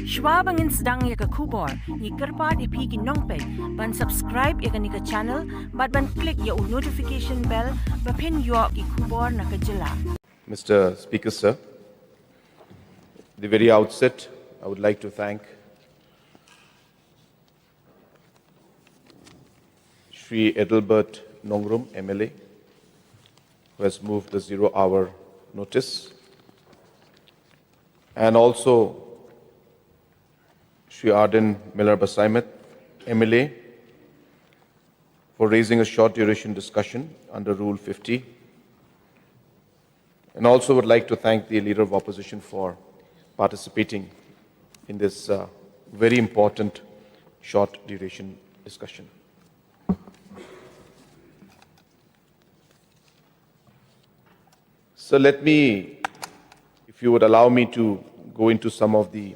Jubab angin sedang ya ke kubor, ni kerpat ipi ki nongpek, ban subscribe ya ni ke channel, ban klik ya notification bell, bapin yo ki kubor na ke jylla. Mr. Speaker, sir, at the very outset, I would like to thank Shri Edelbert Nongrum, MLA, who has moved the 0-hour notice, and also Shri Arden Miller Basaimat, MLA, for raising a short duration discussion under Rule 50. And also would like to thank the Leader of Opposition for participating in this very important short duration discussion. So let me, if you would allow me to go into some of the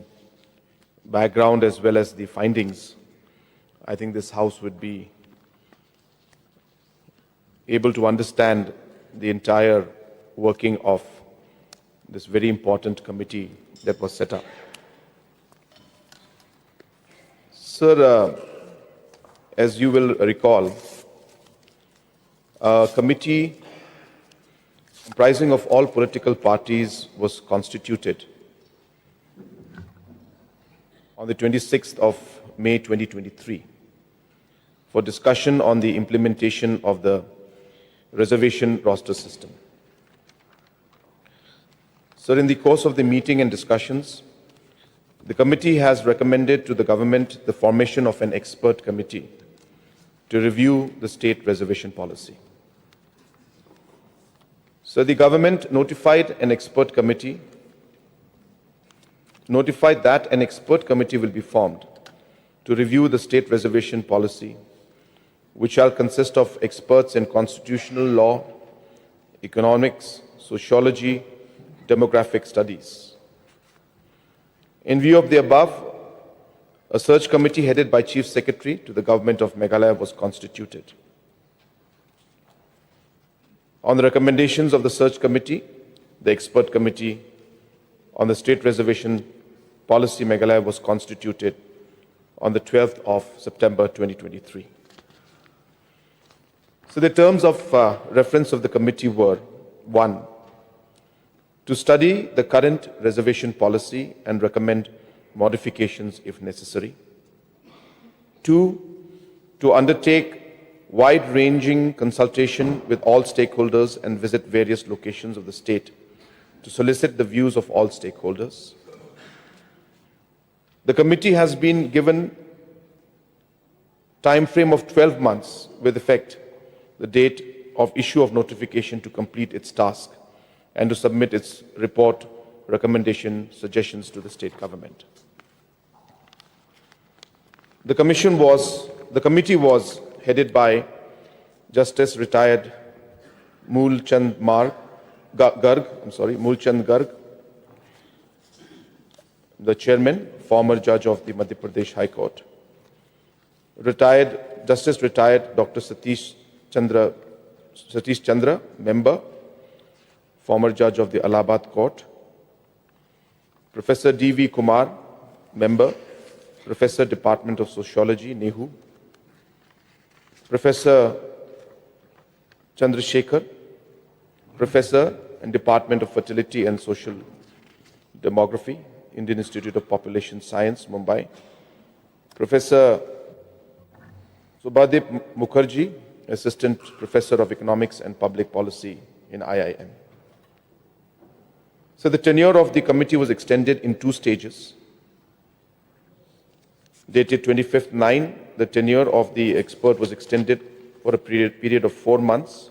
background as well as the findings, I think this House would be able to understand the entire working of this very important committee that was set up. Sir, as you will recall, a committee comprising of all political parties was constituted on the 26th of May 2023 for discussion on the implementation of the reservation roster system. Sir, in the course of the meeting and discussions, the committee has recommended to the government the formation of an expert committee to review the state reservation policy. So the government notified that an expert committee will be formed to review the state reservation policy, which shall consist of experts in constitutional law, economics, sociology, demographic studies. In view of the above, a search committee headed by Chief Secretary to the Government of Meghalaya was constituted. On the recommendations of the search committee, the expert committee on the state reservation policy Meghalaya was constituted on the 12th of September 2023. So the terms of reference of the committee were: 1, to study the current reservation policy and recommend modifications if necessary; 2, to undertake wide-ranging consultation with all stakeholders and visit various locations of the state to solicit the views of all stakeholders. The committee has been given time frame of 12 months with effect the date of issue of notification to complete its task and to submit its report, recommendation, suggestions to the state government. The committee was headed by Justice Retired Moolchand Garg, the Chairman, former Judge of the Madhya Pradesh High Court; Justice Retired Dr. Satish Chandra, Member, former Judge of the Allahabad Court; Professor D.V. Kumar, Member, Professor, Department of Sociology, NEHU; Professor Chandrasekhar, Professor and Department of Fertility and Social Demography, Indian Institute of Population Science, Mumbai; Professor Subhadip Mukherjee, Assistant Professor of Economics and Public Policy in IIM. So the tenure of the committee was extended in 2 stages. Dated 25th-9, the tenure of the expert was extended for a period of 4 months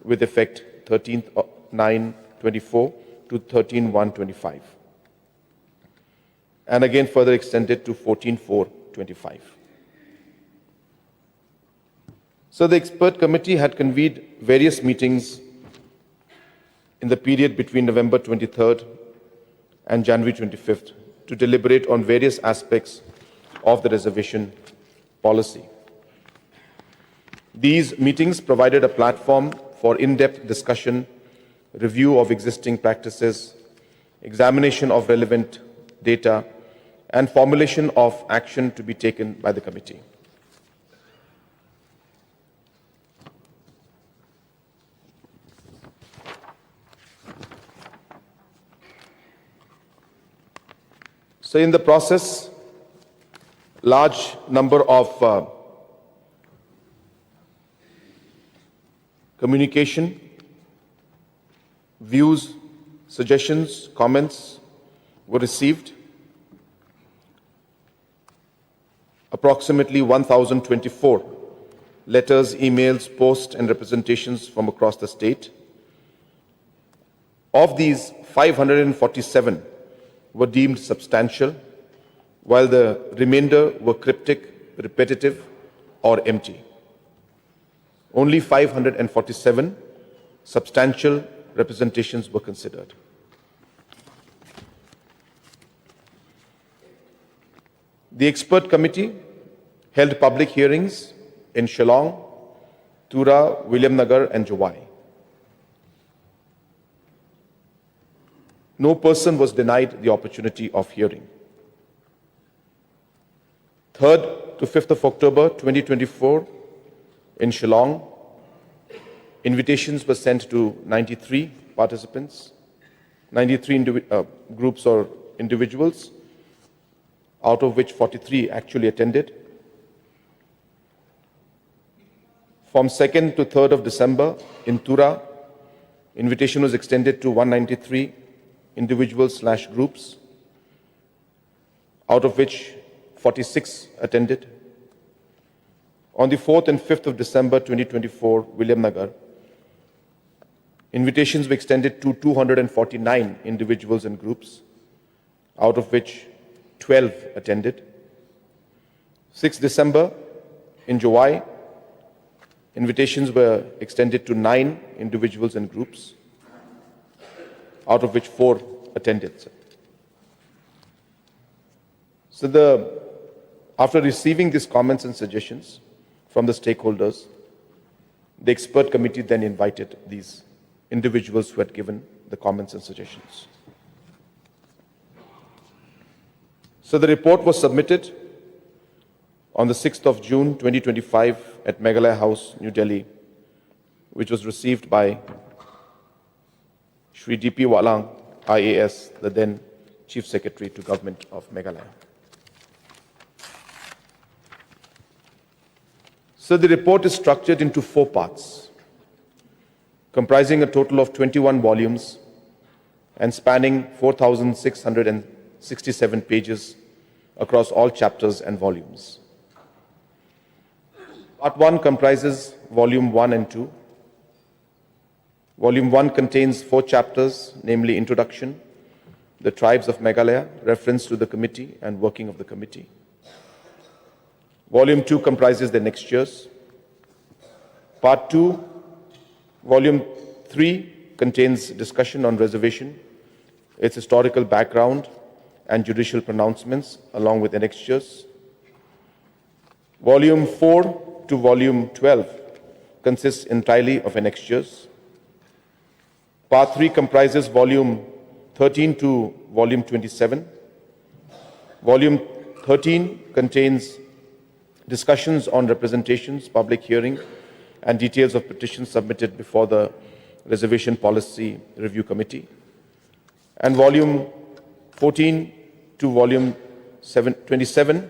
with effect 13th-9/24 to 13/1/25, and again further extended to 14/4/25. So the expert committee had convened various meetings in the period between November 23rd and January 25th to deliberate on various aspects of the reservation policy. These meetings provided a platform for in-depth discussion, review of existing practices, examination of relevant data, and formulation of action to be taken by the committee. So in the process, large number of communication, views, suggestions, comments were received. Approximately 1,024 letters, emails, posts, and representations from across the state. Of these, 547 were deemed substantial, while the remainder were cryptic, repetitive, or empty. Only 547 substantial representations were considered. The expert committee held public hearings in Shillong, Tura, Williamnagar, and Jowai. No person was denied the opportunity of hearing. 3rd to 5th of October 2024 in Shillong, invitations were sent to 93 participants, 93 groups or individuals, out of which 43 actually attended. From 2nd to 3rd of December in Tura, invitation was extended to 193 individuals/groups, out of which 46 attended. On the 4th and 5th of December 2024, Williamnagar, invitations were extended to 249 individuals and groups, out of which 12 attended. 6th December in Jowai, invitations were extended to 9 individuals and groups, out of which 4 attended. So after receiving these comments and suggestions from the stakeholders, the expert committee then invited these individuals who had given the comments and suggestions. So the report was submitted on the 6th of June 2025 at Meghalaya House, New Delhi, which was received by Shri D.P. Walang, IAS, the then Chief Secretary to Government of Meghalaya. So the report is structured into 4 parts, comprising a total of 21 volumes and spanning 4,667 pages across all chapters and volumes. Part 1 comprises Volume 1 and 2. Volume 1 contains 4 chapters, namely Introduction, the Tribes of Meghalaya, reference to the committee and working of the committee. Volume 2 comprises the next years. Part 2, Volume 3 contains discussion on reservation, its historical background, and judicial pronouncements, along with annexures. Volume 4 to Volume 12 consists entirely of annexures. Part 3 comprises Volume 13 to Volume 27. Volume 13 contains discussions on representations, public hearing, and details of petitions submitted before the Reservation Policy Review Committee. And Volume 14 to Volume 27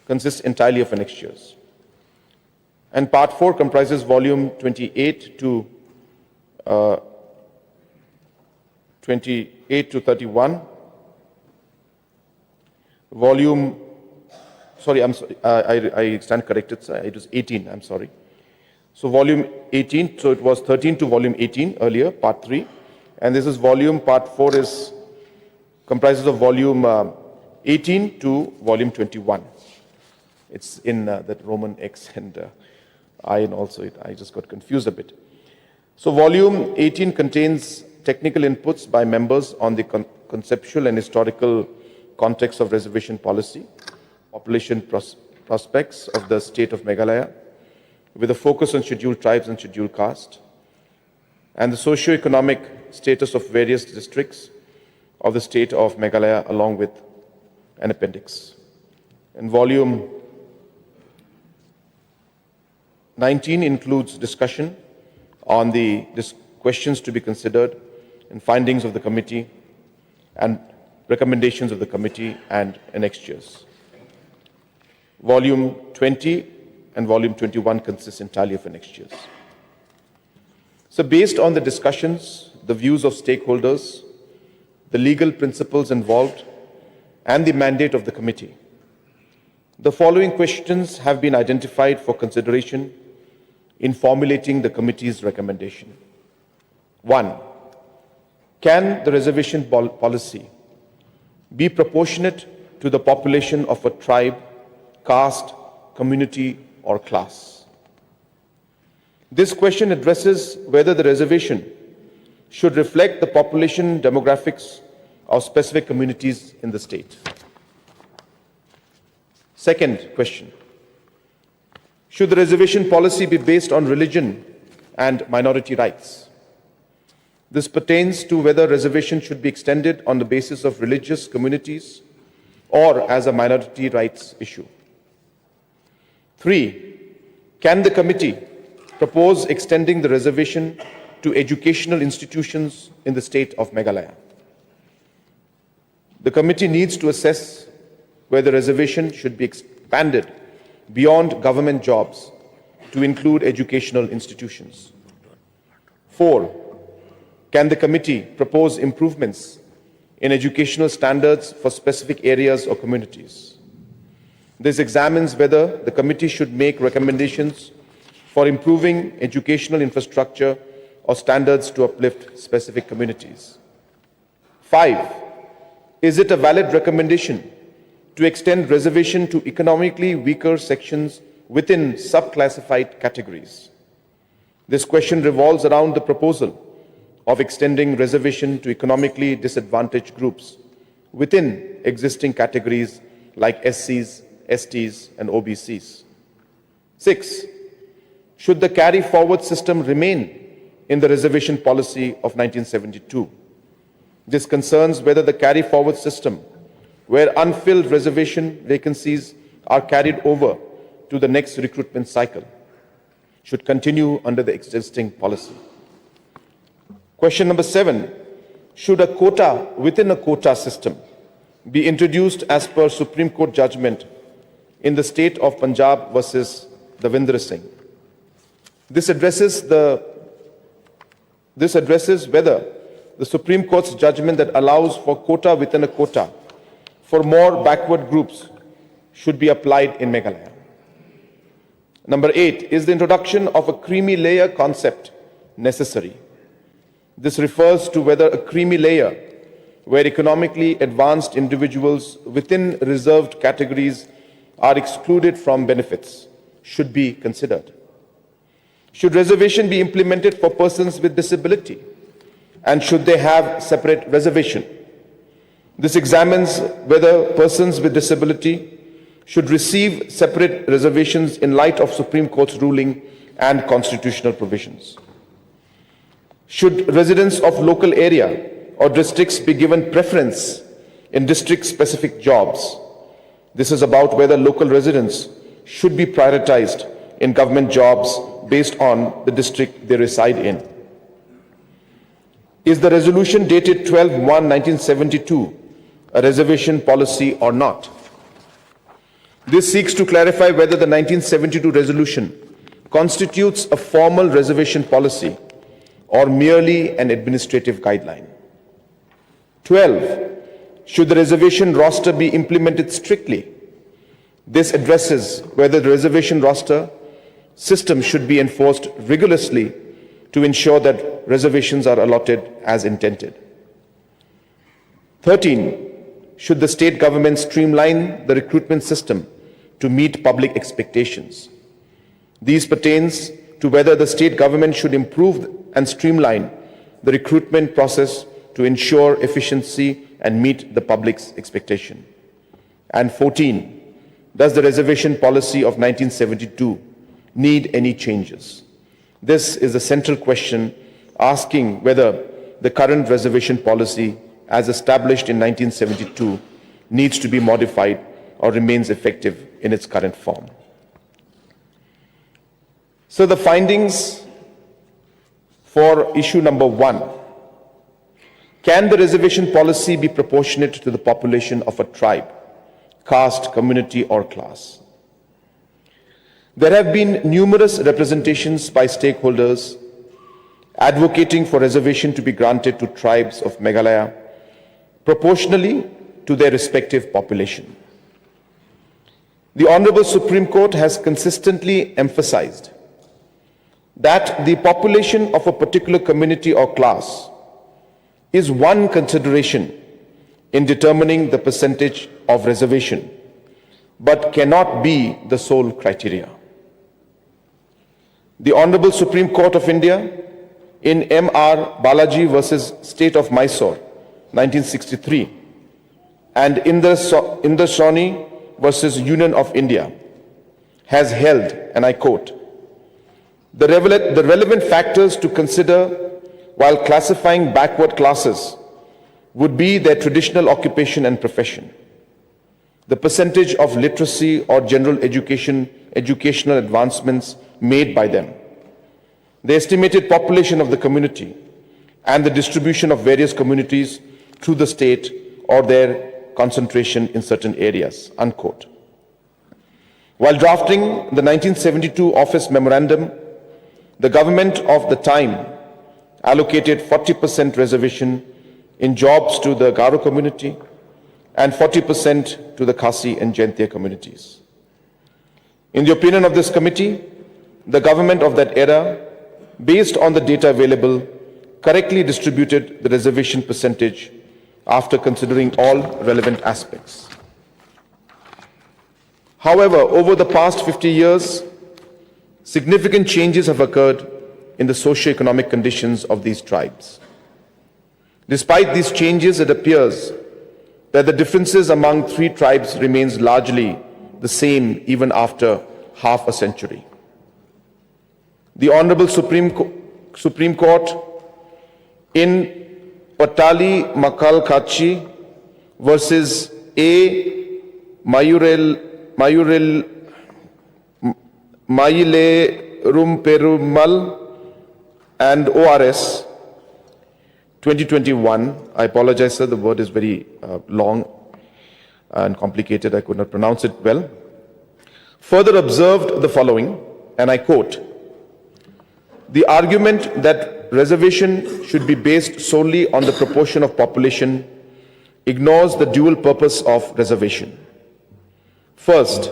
consists entirely of annexures. And Part 4 comprises Volume 28 to 31. I stand corrected, sir. It was 18, I'm sorry. So Volume 18, so it was 13 to Volume 18 earlier, Part 3. And this is Part 4 comprises of Volume 18 to Volume 21. It's in that Roman X and I, and also I just got confused a bit. So Volume 18 contains technical inputs by members on the conceptual and historical context of reservation policy, population prospects of the state of Meghalaya, with a focus on scheduled tribes and scheduled caste, and the socio-economic status of various districts of the state of Meghalaya along with an appendix. And volume 19 includes discussion on the questions to be considered and findings of the committee and recommendations of the committee and annexures. Volume 20 and volume 21 consist entirely of annexures. So based on the discussions, the views of stakeholders, the legal principles involved, and the mandate of the committee, the following questions have been identified for consideration in formulating the committee's recommendation. 1. Can the reservation policy be proportionate to the population of a tribe, caste, community, or class? This question addresses whether the reservation should reflect the population demographics of specific communities in the state. Second question, should the reservation policy be based on religion and minority rights? This pertains to whether reservation should be extended on the basis of religious communities or as a minority rights issue. 3. Can the committee propose extending the reservation to educational institutions in the state of Meghalaya? The committee needs to assess whether reservation should be expanded beyond government jobs to include educational institutions. 4. Can the committee propose improvements in educational standards for specific areas or communities? This examines whether the committee should make recommendations for improving educational infrastructure or standards to uplift specific communities. 5. Is it a valid recommendation to extend reservation to economically weaker sections within subclassified categories? This question revolves around the proposal of extending reservation to economically disadvantaged groups within existing categories like SCs, STs, and OBCs. 6. Should the carry-forward system remain in the reservation policy of 1972? This concerns whether the carry-forward system, where unfilled reservation vacancies are carried over to the next recruitment cycle, should continue under the existing policy. Question number 7, should a quota within a quota system be introduced as per Supreme Court judgment in the state of Punjab versus Davinder Singh? This addresses whether the Supreme Court's judgment that allows for quota within a quota for more backward groups should be applied in Meghalaya. Number 8, is the introduction of a creamy layer concept necessary? This refers to whether a creamy layer, where economically advanced individuals within reserved categories are excluded from benefits, should be considered. Should reservation be implemented for persons with disability? And should they have separate reservation? This examines whether persons with disability should receive separate reservations in light of Supreme Court's ruling and constitutional provisions. Should residents of local area or districts be given preference in district-specific jobs? This is about whether local residents should be prioritized in government jobs based on the district they reside in. Is the resolution dated 12/1/1972 a reservation policy or not? This seeks to clarify whether the 1972 resolution constitutes a formal reservation policy or merely an administrative guideline. 12. Should the reservation roster be implemented strictly? This addresses whether the reservation roster system should be enforced rigorously to ensure that reservations are allotted as intended. 13. Should the state government streamline the recruitment system to meet public expectations? These pertains to whether the state government should improve and streamline the recruitment process to ensure efficiency and meet the public's expectation. And 14, does the reservation policy of 1972 need any changes? This is the central question, asking whether the current reservation policy as established in 1972 needs to be modified or remains effective in its current form. So the findings for issue number 1. Can the reservation policy be proportionate to the population of a tribe, caste, community, or class? There have been numerous representations by stakeholders advocating for reservation to be granted to tribes of Meghalaya proportionally to their respective population. The Honorable Supreme Court has consistently emphasized that the population of a particular community or class is one consideration in determining the percentage of reservation, but cannot be the sole criteria. The Honorable Supreme Court of India in M.R. Balaji versus State of Mysore, 1963, and Indrasoni versus Union of India has held, and I quote, the relevant factors to consider while classifying backward classes would be their traditional occupation and profession, the percentage of literacy or general educational advancements made by them, the estimated population of the community, and the distribution of various communities through the state or their concentration in certain areas, unquote. While drafting the 1972 Office Memorandum, the government of the time allocated 40% reservation in jobs to the Garo community and 40% to the Khasi and Jaintia communities. In the opinion of this committee, the government of that era, based on the data available, correctly distributed the reservation percentage after considering all relevant aspects. However, over the past 50 years, significant changes have occurred in the socio-economic conditions of these tribes. Despite these changes, it appears that the differences among three tribes remains largely the same even after half a century. The Honorable Supreme Court in Patali Makal Kachi versus A. Mayile Rumperumal and ORS 2021, I apologize, sir, the word is very long and complicated, I could not pronounce it well, further observed the following, and I quote, the argument that reservation should be based solely on the proportion of population ignores the dual purpose of reservation. First,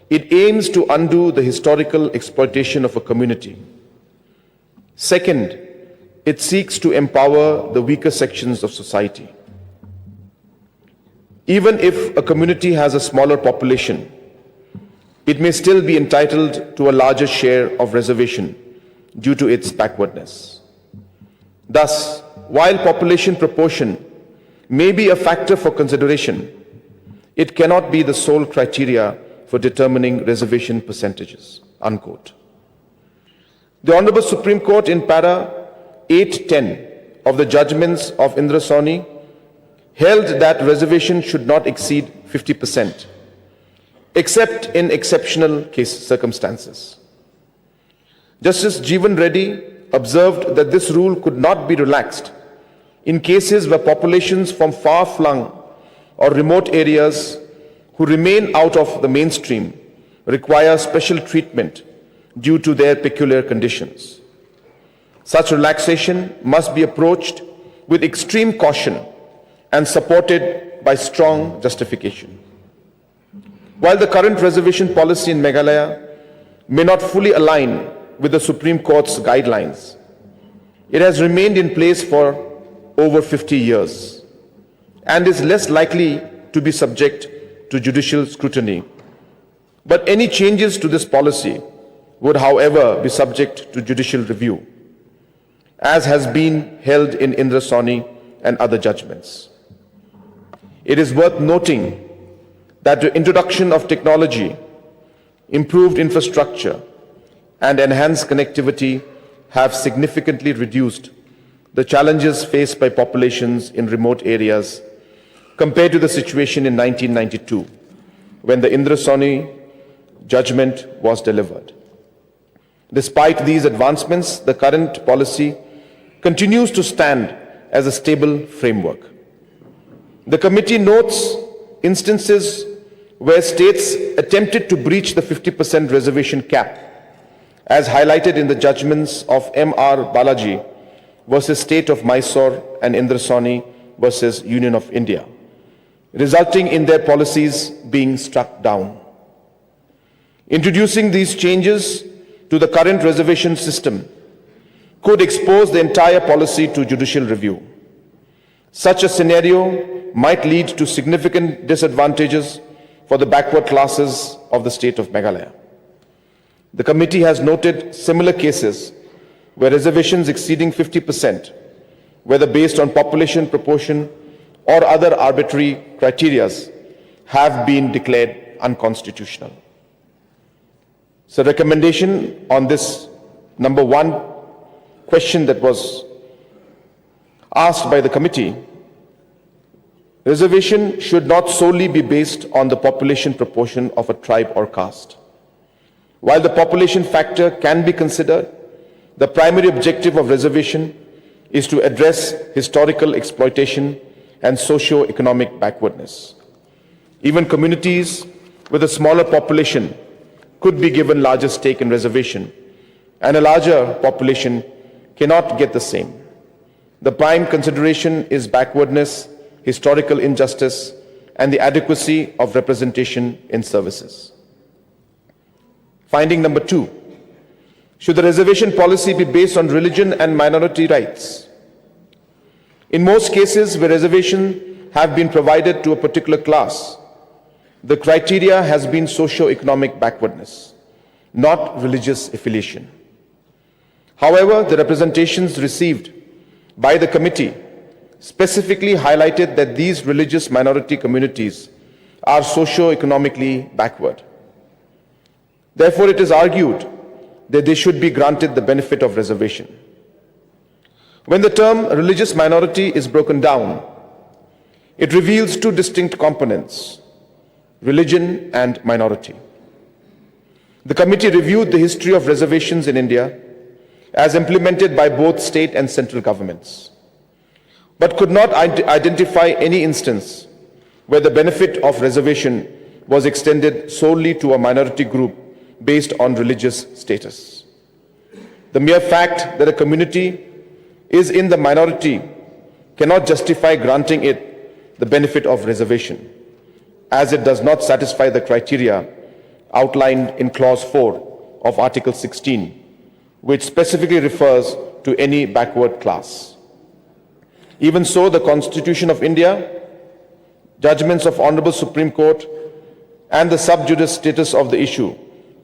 it aims to undo the historical exploitation of a community. Second, it seeks to empower the weaker sections of society. Even if a community has a smaller population, it may still be entitled to a larger share of reservation due to its backwardness. Thus, while population proportion may be a factor for consideration, it cannot be the sole criteria for determining reservation percentages, unquote. The Honorable Supreme Court in Para 810 of the judgments of Indrasoni held that reservation should not exceed 50%, except in exceptional circumstances. Justice Jeevan Reddy observed that this rule could not be relaxed in cases where populations from far-flung or remote areas who remain out of the mainstream require special treatment due to their peculiar conditions. Such relaxation must be approached with extreme caution and supported by strong justification. While the current reservation policy in Meghalaya may not fully align with the Supreme Court's guidelines, it has remained in place for over 50 years and is less likely to be subject to judicial scrutiny. But any changes to this policy would, however, be subject to judicial review, as has been held in Indrasoni and other judgments. It is worth noting that the introduction of technology, improved infrastructure, and enhanced connectivity have significantly reduced the challenges faced by populations in remote areas compared to the situation in 1992, when the Indrasoni judgment was delivered. Despite these advancements, the current policy continues to stand as a stable framework. The committee notes instances where states attempted to breach the 50% reservation cap, as highlighted in the judgments of M.R. Balaji versus State of Mysore and Indrasoni versus Union of India, resulting in their policies being struck down. Introducing these changes to the current reservation system could expose the entire policy to judicial review. Such a scenario might lead to significant disadvantages for the backward classes of the state of Meghalaya. The committee has noted similar cases where reservations exceeding 50%, whether based on population proportion or other arbitrary criteria, have been declared unconstitutional. So, recommendation on this number one question that was asked by the committee: reservation should not solely be based on the population proportion of a tribe or caste. While the population factor can be considered, the primary objective of reservation is to address historical exploitation and socio-economic backwardness. Even communities with a smaller population could be given larger stake in reservation, and a larger population cannot get the same. The prime consideration is backwardness, historical injustice, and the adequacy of representation in services. Finding number 2. Should the reservation policy be based on religion and minority rights? In most cases where reservations have been provided to a particular class, the criteria has been socio-economic backwardness, not religious affiliation. However, the representations received by the committee specifically highlighted that these religious minority communities are socio-economically backward. Therefore, it is argued that they should be granted the benefit of reservation. When the term religious minority is broken down, it reveals two distinct components: religion and minority. The committee reviewed the history of reservations in India as implemented by both state and central governments, but could not identify any instance where the benefit of reservation was extended solely to a minority group based on religious status. The mere fact that a community is in the minority cannot justify granting it the benefit of reservation, as it does not satisfy the criteria outlined in Clause 4 of Article 16, which specifically refers to any backward class. Even so, the Constitution of India, judgments of Honorable Supreme Court, and the sub judice status of the issue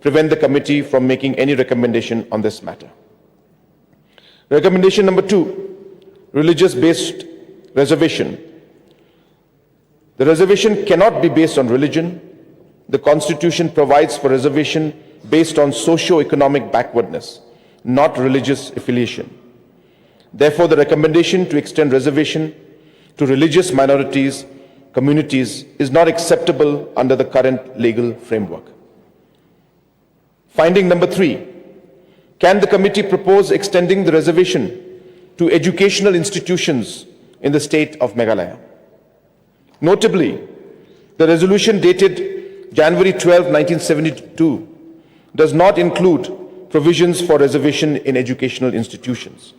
prevent the committee from making any recommendation on this matter. Recommendation number 2, religious-based reservation. The reservation cannot be based on religion. The Constitution provides for reservation based on socio-economic backwardness, not religious affiliation. Therefore, the recommendation to extend reservation to religious minorities, communities is not acceptable under the current legal framework. Finding number 3, can the committee propose extending the reservation to educational institutions in the state of Meghalaya? Notably, the resolution dated January 12, 1972 does not include provisions for reservation in educational institutions.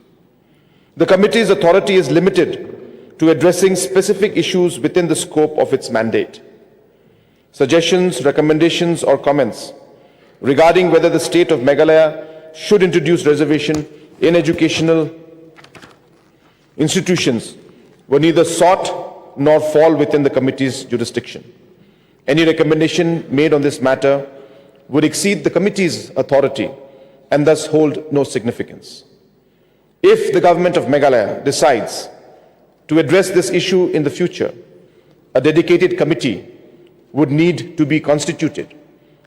The committee's authority is limited to addressing specific issues within the scope of its mandate. Suggestions, recommendations, or comments regarding whether the state of Meghalaya should introduce reservation in educational institutions were neither sought nor fall within the committee's jurisdiction. Any recommendation made on this matter would exceed the committee's authority and thus hold no significance. If the government of Meghalaya decides to address this issue in the future, a dedicated committee would need to be constituted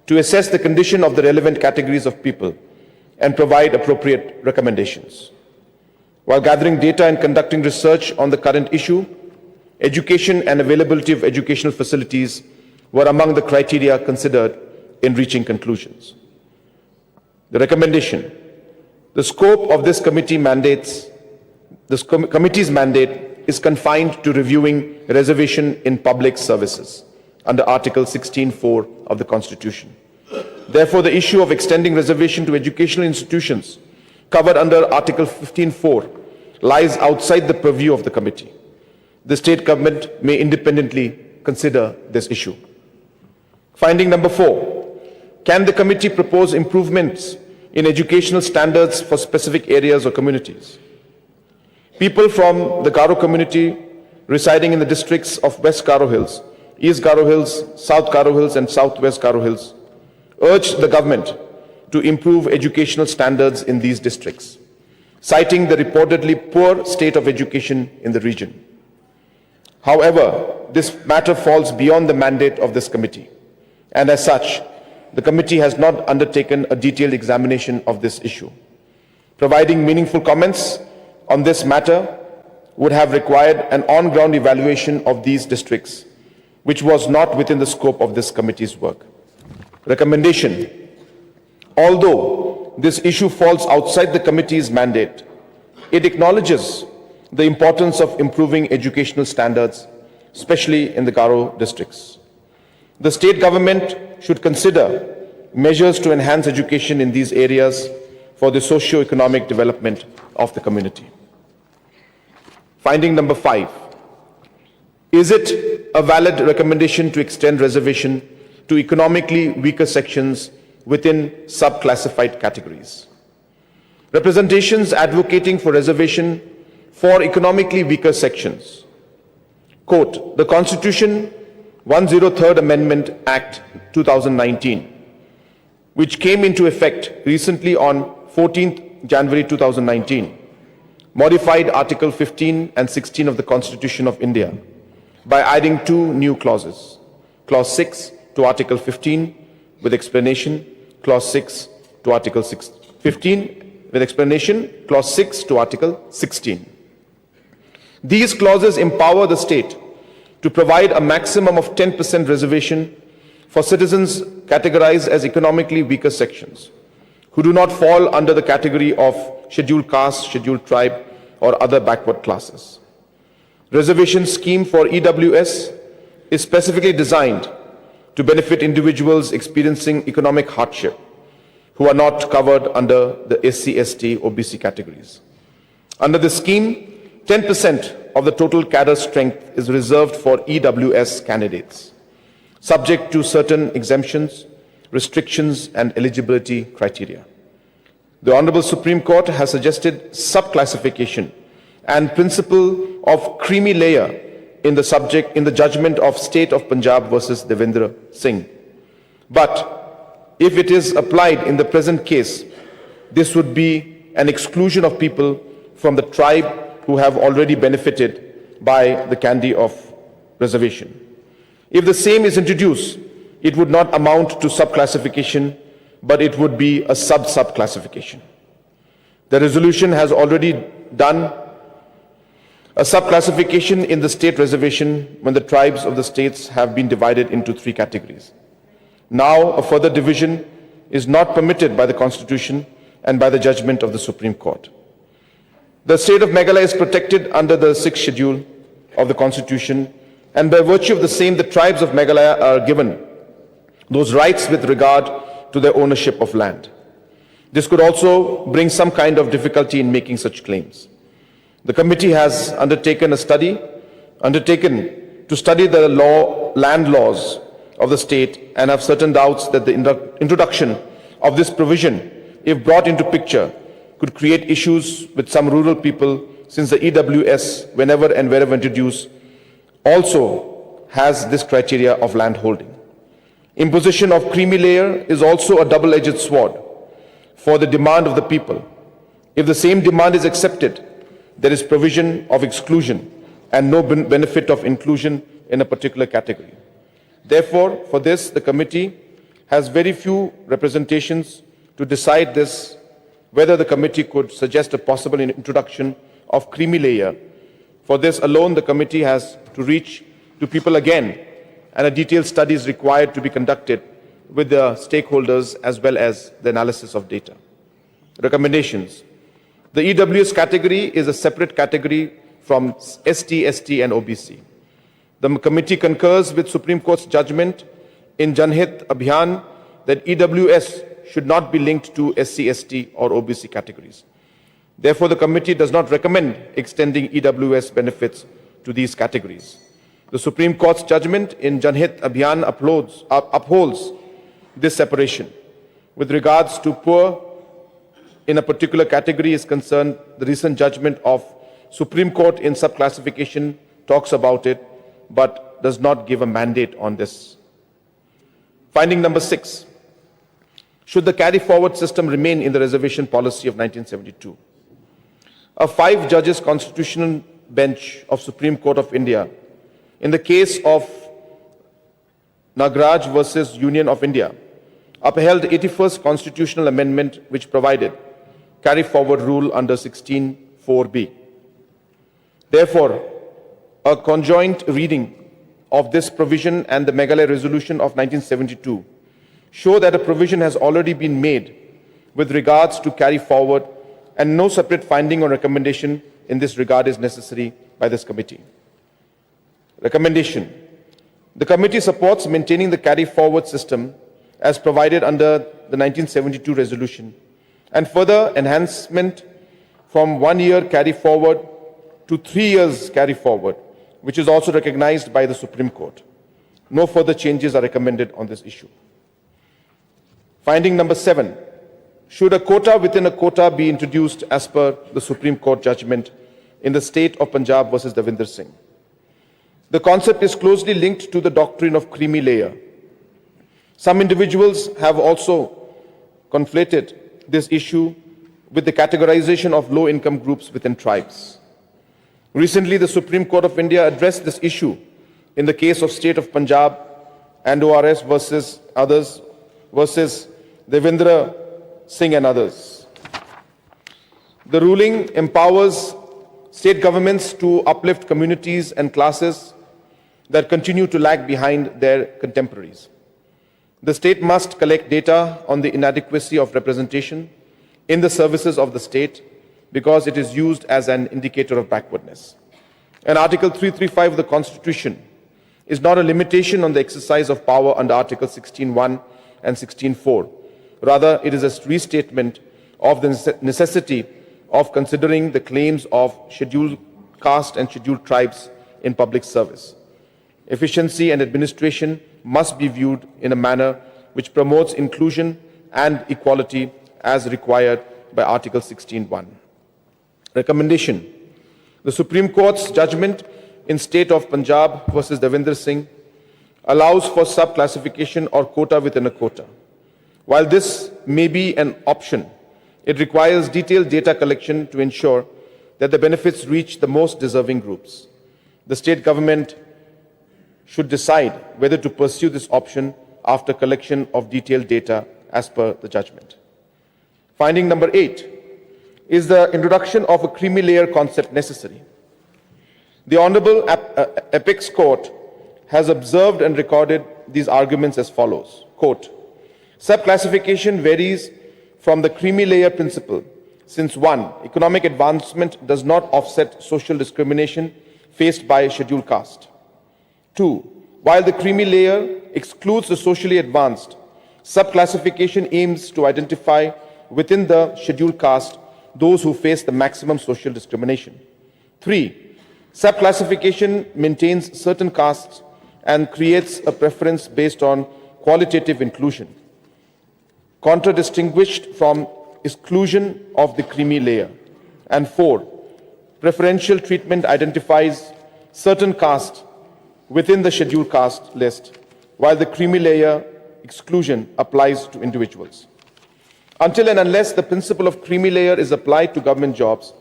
to assess the condition of the relevant categories of people and provide appropriate recommendations. While gathering data and conducting research on the current issue, education and availability of educational facilities were among the criteria considered in reaching conclusions. The recommendation: the scope of this committee's mandate is confined to reviewing reservation in public services under Article 16(4) of the Constitution. Therefore, the issue of extending reservation to educational institutions covered under Article 15(4) lies outside the purview of the committee. The state government may independently consider this issue. Finding number 4. Can the committee propose improvements in educational standards for specific areas or communities? People from the Garo community residing in the districts of West Garo Hills, East Garo Hills, South Garo Hills and Southwest Garo Hills urged the government to improve educational standards in these districts, citing the reportedly poor state of education in the region. However, this matter falls beyond the mandate of this committee, and as such, the committee has not undertaken a detailed examination of this issue. Providing meaningful comments on this matter would have required an on-ground evaluation of these districts, which was not within the scope of this committee's work. Recommendation: although this issue falls outside the committee's mandate, it acknowledges the importance of improving educational standards, especially in the Garo districts. The state government should consider measures to enhance education in these areas for the socio-economic development of the community. Finding number 5. Is it a valid recommendation to extend reservation to economically weaker sections within sub-classified categories? Representations advocating for reservation for economically weaker sections. Quote, the Constitution 103rd Amendment Act 2019, which came into effect recently on 14th January 2019, modified Article 15 and 16 of the Constitution of India by adding 2 new clauses. Clause 6 to Article 15 with explanation, Clause 6 to Article 15 with explanation, Clause 6 to Article 16. These clauses empower the state to provide a maximum of 10% reservation for citizens categorized as economically weaker sections who do not fall under the category of scheduled caste, scheduled tribe, or other backward classes. Reservation scheme for EWS is specifically designed to benefit individuals experiencing economic hardship who are not covered under the SC, ST, OBC categories. Under the scheme, 10% of the total cadre strength is reserved for EWS candidates, subject to certain exemptions, restrictions, and eligibility criteria. The Honorable Supreme Court has suggested subclassification and principle of creamy layer in the judgment of State of Punjab versus Devendra Singh. But if it is applied in the present case, this would be an exclusion of people from the tribe who have already benefited by the candy of reservation. If the same is introduced, it would not amount to subclassification, but it would be a sub-subclassification. The resolution has already done a subclassification in the state reservation when the tribes of the states have been divided into 3 categories. Now, a further division is not permitted by the Constitution and by the judgment of the Supreme Court. The state of Meghalaya is protected under the 6th schedule of the Constitution, and by virtue of the same, the tribes of Meghalaya are given those rights with regard to their ownership of land. This could also bring some kind of difficulty in making such claims. The committee has undertaken to study the land laws of the state, and have certain doubts that the introduction of this provision, if brought into picture, could create issues with some rural people, since the EWS, whenever and wherever introduced, also has this criteria of land holding. Imposition of creamy layer is also a double-edged sword for the demand of the people. If the same demand is accepted, there is provision of exclusion and no benefit of inclusion in a particular category. Therefore, for this, the committee has very few representations to decide this, whether the committee could suggest a possible introduction of creamy layer. For this alone, the committee has to reach to people again, and a detailed study is required to be conducted with the stakeholders as well as the analysis of data. Recommendations. The EWS category is a separate category from ST, ST and OBC. The committee concurs with Supreme Court's judgment in Janhit Abhiyan that EWS should not be linked to SC, ST or OBC categories. Therefore, the committee does not recommend extending EWS benefits to these categories. The Supreme Court's judgment in Janhit Abhiyan upholds this separation. With regards to poor in a particular category is concerned, the recent judgment of Supreme Court in subclassification talks about it, but does not give a mandate on this. Finding number 6. Should the carry-forward system remain in the reservation policy of 1972? A 5-judges constitutional bench of Supreme Court of India, in the case of Nagraj versus Union of India, upheld the 81st constitutional amendment which provided carry-forward rule under 16(4)(b). Therefore, a conjoint reading of this provision and the Meghalaya Resolution of 1972 show that a provision has already been made with regards to carry forward, and no separate finding or recommendation in this regard is necessary by this committee. Recommendation. The committee supports maintaining the carry forward system as provided under the 1972 resolution, and further enhancement from 1 year carry forward to 3 years carry forward, which is also recognized by the Supreme Court. No further changes are recommended on this issue. Finding number 7. Should a quota within a quota be introduced as per the Supreme Court judgment in the state of Punjab versus Devinder Singh? The concept is closely linked to the doctrine of creamy layer. Some individuals have also conflated this issue with the categorization of low-income groups within tribes. Recently, the Supreme Court of India addressed this issue in the case of State of Punjab and ORS versus others versus Devendra Singh and others. The ruling empowers state governments to uplift communities and classes that continue to lag behind their contemporaries. The state must collect data on the inadequacy of representation in the services of the state because it is used as an indicator of backwardness. And Article 335 of the Constitution is not a limitation on the exercise of power under Article 16.1 and 16.4. Rather, it is a restatement of the necessity of considering the claims of scheduled caste and scheduled tribes in public service. Efficiency and administration must be viewed in a manner which promotes inclusion and equality as required by Article 16.1. Recommendation. The Supreme Court's judgment in State of Punjab versus Devinder Singh allows for sub-classification or quota within a quota. While this may be an option, it requires detailed data collection to ensure that the benefits reach the most deserving groups. The state government should decide whether to pursue this option after collection of detailed data as per the judgment. Finding number 8. Is the introduction of a creamy layer concept necessary? The Honorable Apex Court has observed and recorded these arguments as follows. Quote, subclassification varies from the creamy layer principle since 1. Economic advancement does not offset social discrimination faced by a scheduled caste. 2. While the creamy layer excludes the socially advanced, subclassification aims to identify within the scheduled caste those who face the maximum social discrimination. 3. Subclassification maintains certain castes and creates a preference based on qualitative inclusion, contradistinguished from exclusion of the creamy layer. And 4. Preferential treatment identifies certain castes within the scheduled caste list, while the creamy layer exclusion applies to individuals. Until and unless the principle of creamy layer is applied to government jobs,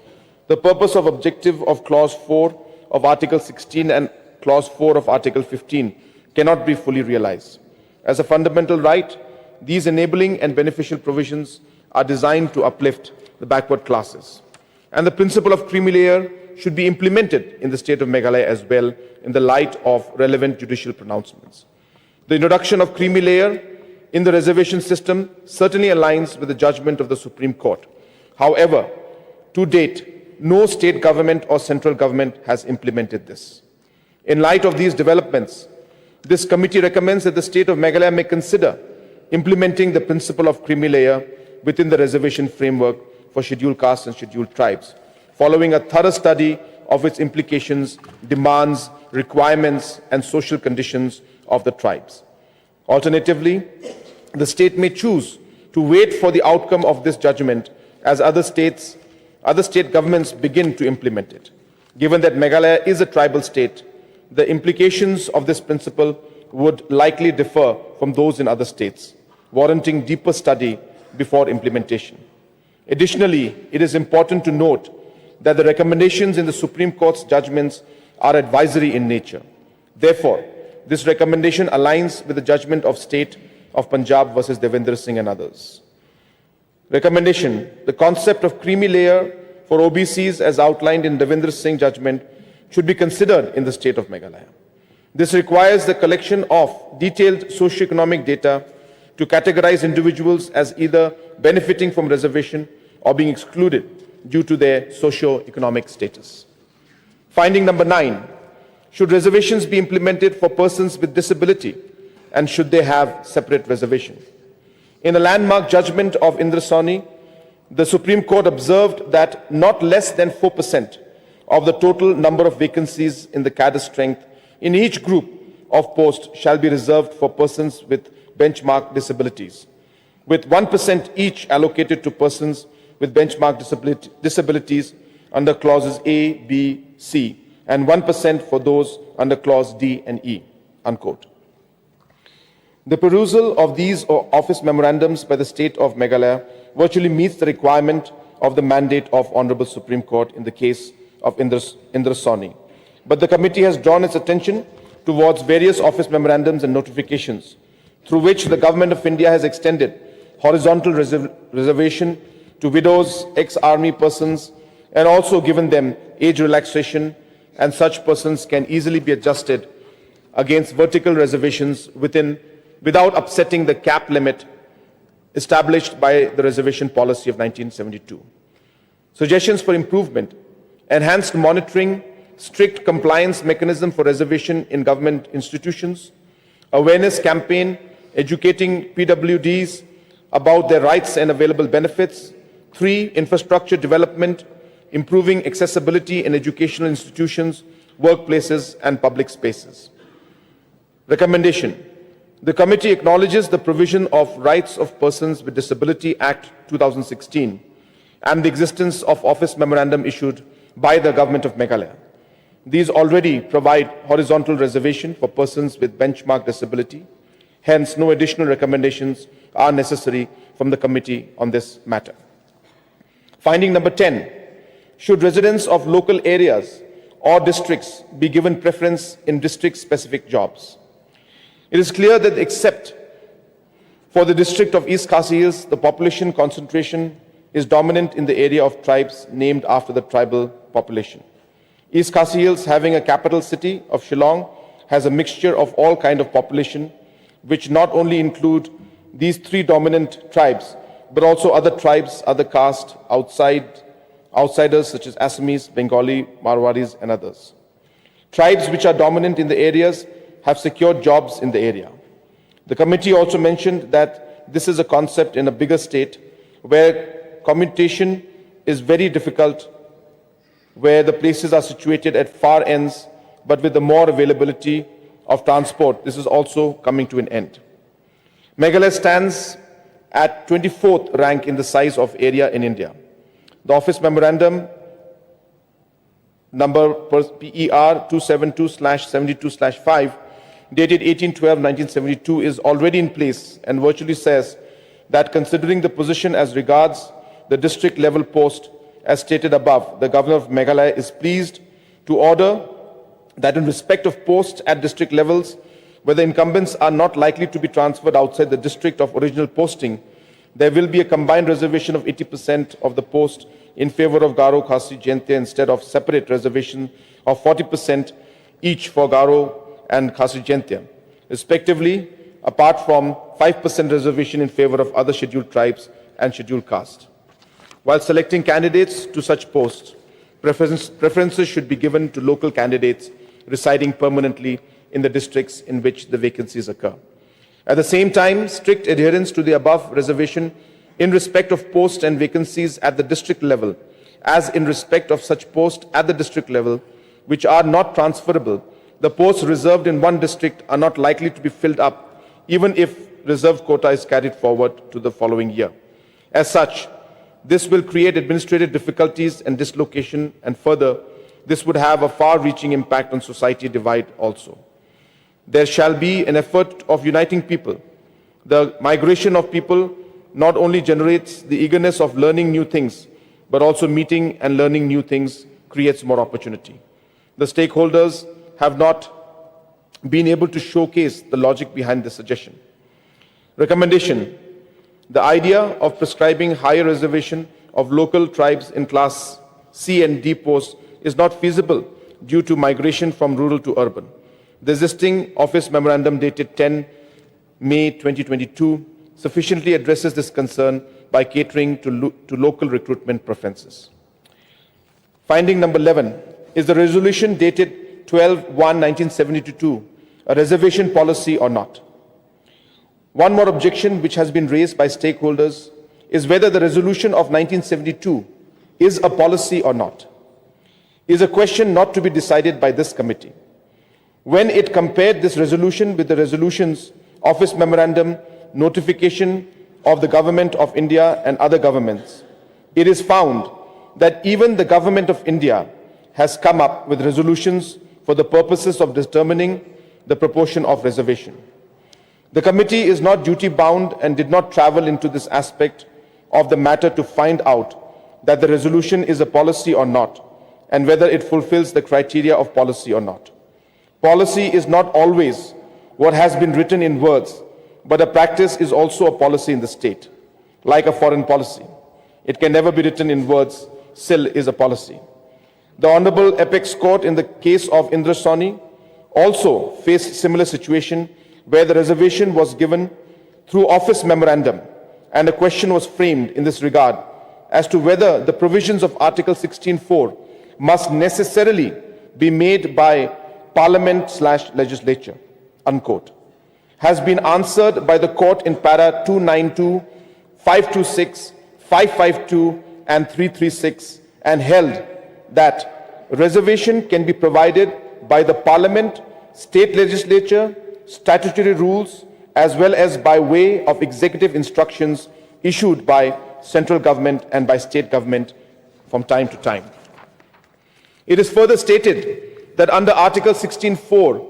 the purpose of objective of Clause 4 of Article 16 and Clause 4 of Article 15 cannot be fully realized. As a fundamental right, these enabling and beneficial provisions are designed to uplift the backward classes. And the principle of creamy layer should be implemented in the state of Meghalaya as well in the light of relevant judicial pronouncements. The introduction of creamy layer in the reservation system certainly aligns with the judgment of the Supreme Court. However, to date, no state government or central government has implemented this. In light of these developments, this committee recommends that the state of Meghalaya may consider implementing the principle of creamy layer within the reservation framework for scheduled castes and scheduled tribes, following a thorough study of its implications, demands, requirements, and social conditions of the tribes. Alternatively, the state may choose to wait for the outcome of this judgment as other state governments begin to implement it. Given that Meghalaya is a tribal state, the implications of this principle would likely differ from those in other states, warranting deeper study before implementation. Additionally, it is important to note that the recommendations in the Supreme Court's judgments are advisory in nature. Therefore, this recommendation aligns with the judgment of State of Punjab versus Devendra Singh and others. Recommendation: the concept of creamy layer for OBCs as outlined in Devendra Singh judgment should be considered in the state of Meghalaya. This requires the collection of detailed socioeconomic data to categorize individuals as either benefiting from reservation or being excluded due to their socio-economic status. Finding number 9, should reservations be implemented for persons with disability and should they have separate reservation? In a landmark judgment of Indrasoni, the Supreme Court observed that not less than 4% of the total number of vacancies in the cadre strength in each group of posts shall be reserved for persons with benchmark disabilities, with 1% each allocated to persons with benchmark disabilities under clauses A, B, C, and 1% for those under clause D and E, unquote. The perusal of these office memorandums by the state of Meghalaya virtually meets the requirement of the mandate of Honorable Supreme Court in the case of Indrasoni. But the committee has drawn its attention towards various office memorandums and notifications through which the Government of India has extended horizontal reservation to widows, ex-army persons, and also given them age relaxation, and such persons can easily be adjusted against vertical reservations without upsetting the cap limit established by the reservation policy of 1972. Suggestions for improvement: enhanced monitoring, strict compliance mechanism for reservation in government institutions, awareness campaign educating PWDs about their rights and available benefits. 3, infrastructure development, improving accessibility in educational institutions, workplaces, and public spaces. Recommendation: the committee acknowledges the provision of Rights of Persons with Disability Act 2016 and the existence of office memorandum issued by the Government of Meghalaya. These already provide horizontal reservation for persons with benchmark disability. Hence, no additional recommendations are necessary from the committee on this matter. Finding number 10, should residents of local areas or districts be given preference in district-specific jobs? It is clear that except for the district of East Khasi Hills, the population concentration is dominant in the area of tribes named after the tribal population. East Khasi Hills, having a capital city of Shillong, has a mixture of all kinds of population, which not only include these 3 dominant tribes, but also other tribes, other castes, outsiders such as Assamese, Bengali, Marwaris, and others. Tribes which are dominant in the areas have secured jobs in the area. The committee also mentioned that this is a concept in a bigger state where commutation is very difficult, where the places are situated at far ends, but with the more availability of transport, this is also coming to an end. Meghalaya stands at 24th rank in the size of area in India. The office memorandum number PER 272/72/5 dated 18/12/1972 is already in place and virtually says that considering the position as regards the district level post as stated above, the Governor of Meghalaya is pleased to order that in respect of posts at district levels, where the incumbents are not likely to be transferred outside the district of original posting, there will be a combined reservation of 80% of the post in favor of Garo, Khasi, Jaintia instead of separate reservation of 40% each for Garo and Khasi Jaintia, respectively, apart from 5% reservation in favor of other scheduled tribes and scheduled caste. While selecting candidates to such posts, preferences should be given to local candidates residing permanently in the districts in which the vacancies occur. At the same time, strict adherence to the above reservation in respect of posts and vacancies at the district level, as in respect of such posts at the district level which are not transferable, the posts reserved in one district are not likely to be filled up even if reserved quota is carried forward to the following year. As such, this will create administrative difficulties and dislocation, and further, this would have a far-reaching impact on society divide also. There shall be an effort of uniting people. The migration of people not only generates the eagerness of learning new things, but also meeting and learning new things creates more opportunity. The stakeholders have not been able to showcase the logic behind this suggestion. Recommendation: the idea of prescribing higher reservation of local tribes in class C and D posts is not feasible due to migration from rural to urban. The existing office memorandum dated 10 May 2022 sufficiently addresses this concern by catering to local recruitment preferences. Finding number 11 is the resolution dated 12/1/1972 a reservation policy or not. One more objection which has been raised by stakeholders is whether the resolution of 1972 is a policy or not. It is a question not to be decided by this committee. When it compared this resolution with the resolutions, office memorandum, notification of the Government of India and other governments, it is found that even the Government of India has come up with resolutions for the purposes of determining the proportion of reservation. The committee is not duty-bound and did not travel into this aspect of the matter to find out that the resolution is a policy or not, and whether it fulfills the criteria of policy or not. Policy is not always what has been written in words, but a practice is also a policy in the state, like a foreign policy. It can never be written in words, still is a policy. The Honorable Apex Court in the case of Indrasoni also faced similar situation where the reservation was given through office memorandum, and a question was framed in this regard as to whether the provisions of Article 16(4) must necessarily be made by Parliament/legislature, unquote, has been answered by the court in para 292, 526, 552 and 336, and held that reservation can be provided by the Parliament, state legislature, statutory rules, as well as by way of executive instructions issued by central government and by state government from time to time. It is further stated that under Article 16(4),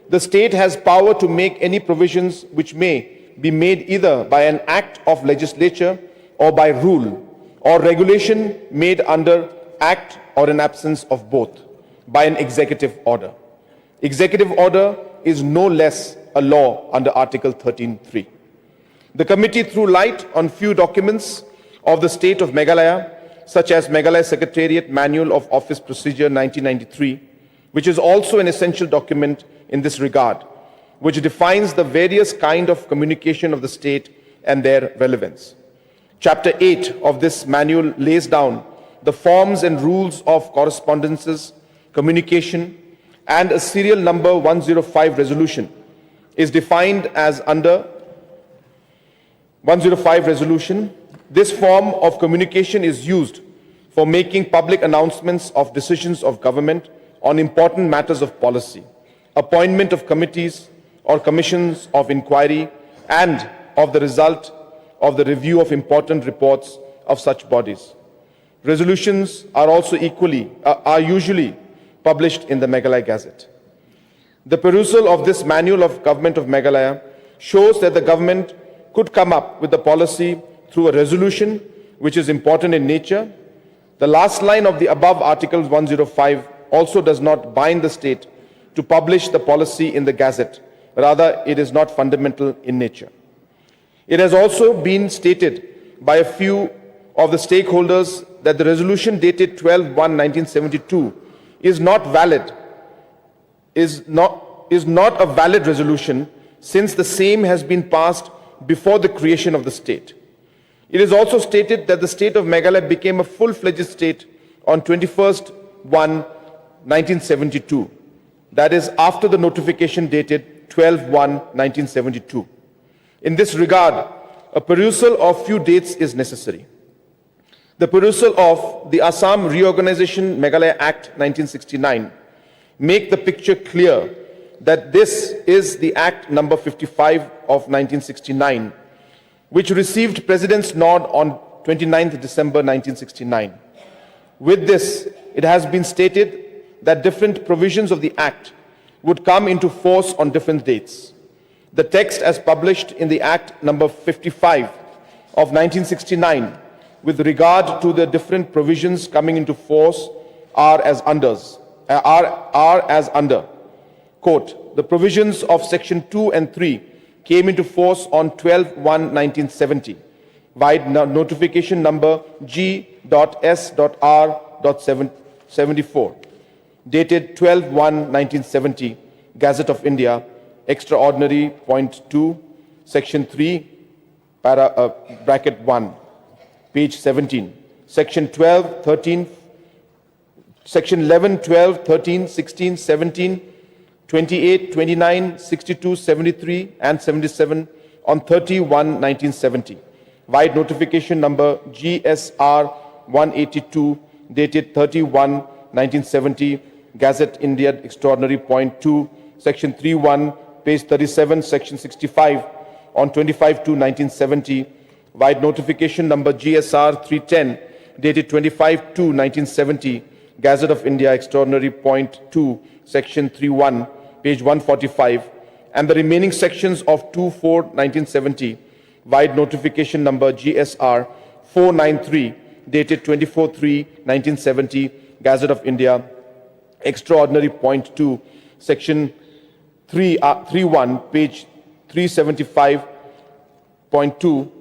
the state has power to make any provisions which may be made either by an act of legislature or by rule, or regulation made under act or in absence of both, by an executive order. Executive order is no less a law under Article 13(3). The committee threw light on few documents of the state of Meghalaya, such as Meghalaya Secretariat Manual of Office Procedure 1993, which is also an essential document in this regard, which defines the various kind of communication of the state and their relevance. Chapter 8 of this manual lays down the forms and rules of correspondences, communication, and a serial number 105 resolution is defined as under 105 resolution. This form of communication is used for making public announcements of decisions of government on important matters of policy, appointment of committees or commissions of inquiry, and of the result of the review of important reports of such bodies. Resolutions are also usually published in the Meghalaya Gazette. The perusal of this manual of Government of Meghalaya shows that the government could come up with the policy through a resolution which is important in nature. The last line of the above Article 105 also does not bind the state to publish the policy in the Gazette. Rather, it is not fundamental in nature. It has also been stated by a few of the stakeholders that the resolution dated 12/1/1972 is not valid, is not a valid resolution since the same has been passed before the creation of the state. It is also stated that the state of Meghalaya became a full-fledged state on 21/1/1972, that is after the notification dated 12/1/1972. In this regard, a perusal of few dates is necessary. The perusal of the Assam Reorganization Meghalaya Act 1969 make the picture clear that this is the Act number 55 of 1969, which received President's nod on 29th December 1969. With this, it has been stated that different provisions of the Act would come into force on different dates. The text as published in the Act number 55 of 1969 with regard to the different provisions coming into force are as under. Quote, the provisions of section 2 and 3 came into force on 12/1/1970 by notification number G.S.R.74 dated 12/1/1970, Gazette of India, Extraordinary Point 2, Section 3, bracket 1, page 17, Section 12, 13, Section 11, 12, 13, 16, 17, 28, 29, 62, 73, and 77 on 30/1/1970. Vide notification number GSR 182 dated 30/1/1970, Gazette India Extraordinary Point 2, Section 3(1), page 37, Section 65 on 25/2/1970. Vide notification number GSR 310 dated 25/2/1970, Gazette of India Extraordinary Point 2, Section 3(1), page 145, and the remaining sections of 2/4/1970, vide notification number GSR 493, dated 24/3/1970, Gazette of India, Extraordinary Point 2, Section 3(1), page 375.2,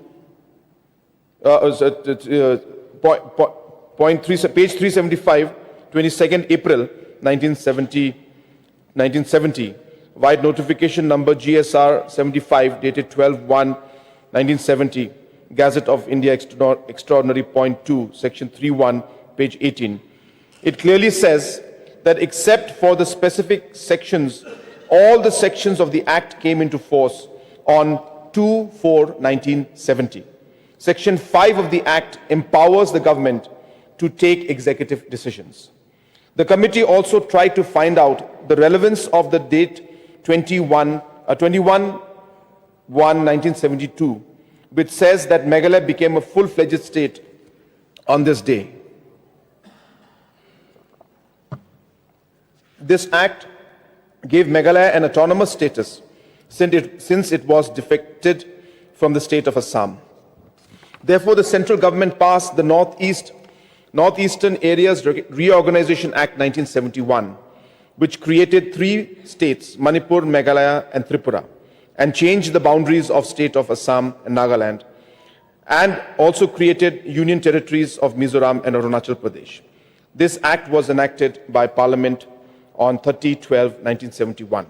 page 375, 22nd April 1970, vide notification number GSR 75 dated 12/1/1970, Gazette of India Extraordinary Point 2, Section 3(1), page 18. It clearly says that except for the specific sections, all the sections of the Act came into force on 2/4/1970. Section 5 of the Act empowers the government to take executive decisions. The committee also tried to find out the relevance of the date 21/1/1972, which says that Meghalaya became a full-fledged state on this day. This act gave Meghalaya an autonomous status since it was defected from the state of Assam. Therefore, the central government passed the Northeastern Areas Reorganization Act 1971, which created 3 states, Manipur, Meghalaya, and Tripura, and changed the boundaries of state of Assam and Nagaland, and also created union territories of Mizoram and Arunachal Pradesh. This act was enacted by Parliament on 30/12/1971.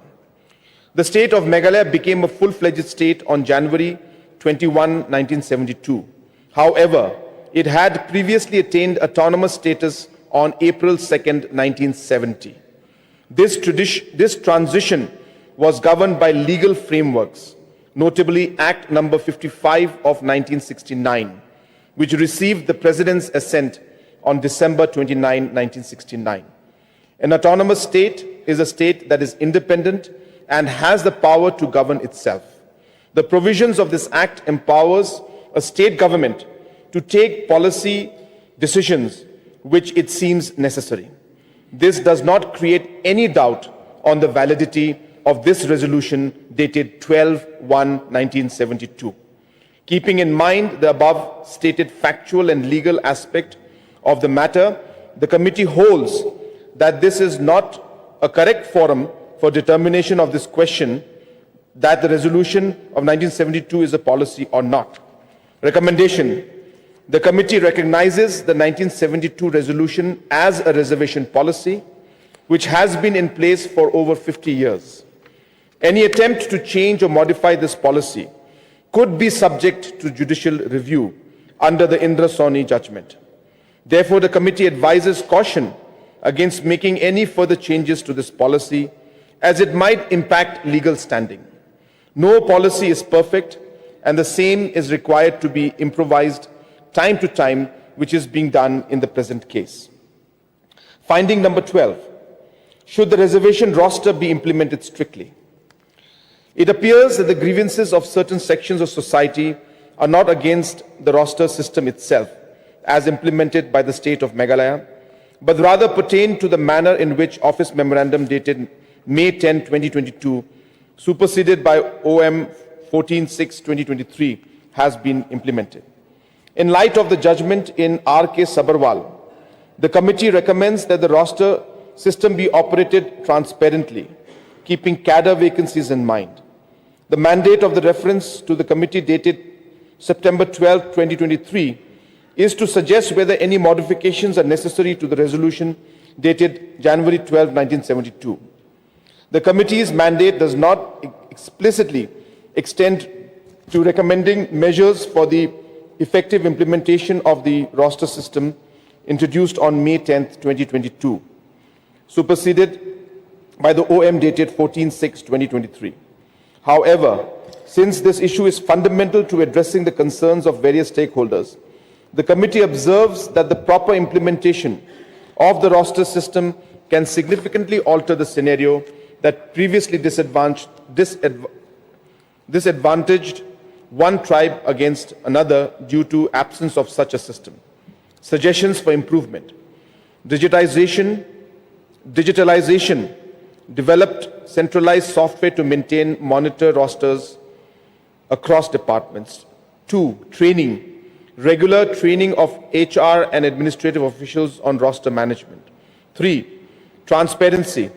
The state of Meghalaya became a full-fledged state on January 21, 1972. However, it had previously attained autonomous status on April 2, 1970. This transition was governed by legal frameworks, notably Act number 55 of 1969, which received the President's assent on December 29, 1969. An autonomous state is a state that is independent and has the power to govern itself. The provisions of this act empowers a state government to take policy decisions which it seems necessary. This does not create any doubt on the validity of this resolution dated 12/1/1972. Keeping in mind the above stated factual and legal aspect of the matter, the committee holds that this is not a correct forum for determination of this question, that the resolution of 1972 is a policy or not. Recommendation: The committee recognizes the 1972 resolution as a reservation policy, which has been in place for over 50 years. Any attempt to change or modify this policy could be subject to judicial review under the Indra Sawhney judgment. Therefore, the committee advises caution against making any further changes to this policy, as it might impact legal standing. No policy is perfect, and the same is required to be improvised time to time, which is being done in the present case. Finding number 12. Should the reservation roster be implemented strictly? It appears that the grievances of certain sections of society are not against the roster system itself, as implemented by the state of Meghalaya, but rather pertain to the manner in which Office Memorandum dated May 10, 2022, superseded by OM 14/6/2023, has been implemented. In light of the judgment in R.K. Sabarwal, the committee recommends that the roster system be operated transparently, keeping cadre vacancies in mind. The mandate of the reference to the committee dated September 12, 2023, is to suggest whether any modifications are necessary to the resolution dated January 12, 1972. The committee's mandate does not explicitly extend to recommending measures for the effective implementation of the roster system introduced on May 10, 2022, superseded by the OM dated 14/6/2023. However, since this issue is fundamental to addressing the concerns of various stakeholders, the committee observes that the proper implementation of the roster system can significantly alter the scenario that previously disadvantaged one tribe against another due to absence of such a system. Suggestions for improvement. Digitalization, developed centralized software to maintain, monitor rosters across departments. 2, training, regular training of HR and administrative officials on roster management. 3, transparency,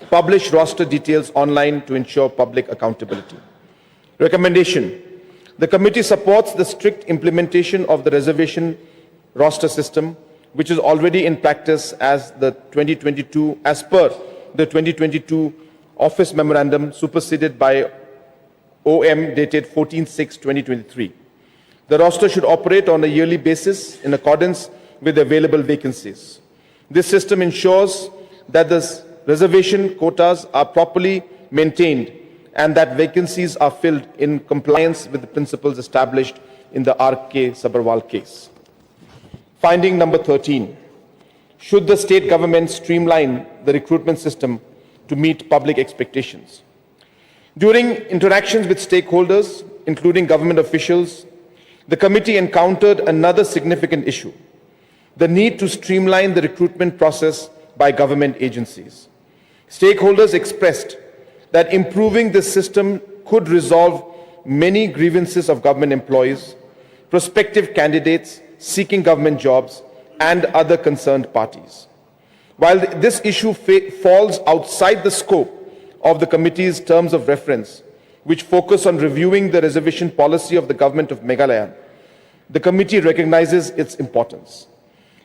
publish roster details online to ensure public accountability. Recommendation. The committee supports the strict implementation of the reservation roster system, which is already in practice as per the 2022 Office Memorandum superseded by OM dated 14/6/2023. The roster should operate on a yearly basis in accordance with available vacancies. This system ensures that the reservation quotas are properly maintained and that vacancies are filled in compliance with the principles established in the R.K. Sabarwal case. Finding number 13. Should the state government streamline the recruitment system to meet public expectations? During interactions with stakeholders, including government officials, the committee encountered another significant issue: the need to streamline the recruitment process by government agencies. Stakeholders expressed that improving this system could resolve many grievances of government employees, prospective candidates seeking government jobs, and other concerned parties. While this issue falls outside the scope of the committee's terms of reference, which focus on reviewing the reservation policy of the government of Meghalaya, the committee recognizes its importance.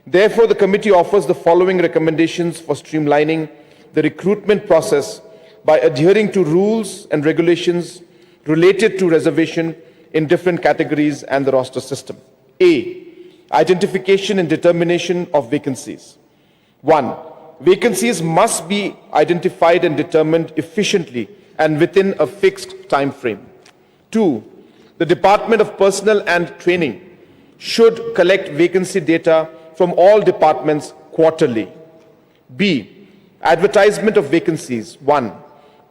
Therefore, the committee offers the following recommendations for streamlining the recruitment process by adhering to rules and regulations related to reservation in different categories and the roster system. A. Identification and determination of vacancies. 1. Vacancies must be identified and determined efficiently and within a fixed time frame. 2. The Department of Personnel and Training should collect vacancy data from all departments quarterly. B. Advertisement of vacancies. 1.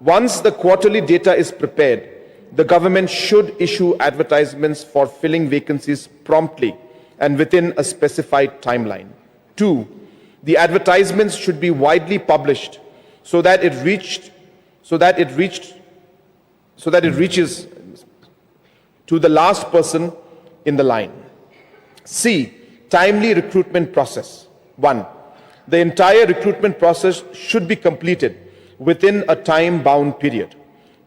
Once the quarterly data is prepared, the government should issue advertisements for filling vacancies promptly and within a specified timeline. 2. The advertisements should be widely published so that it reaches to the last person in the line. C. Timely recruitment process. 1. The entire recruitment process should be completed within a time-bound period,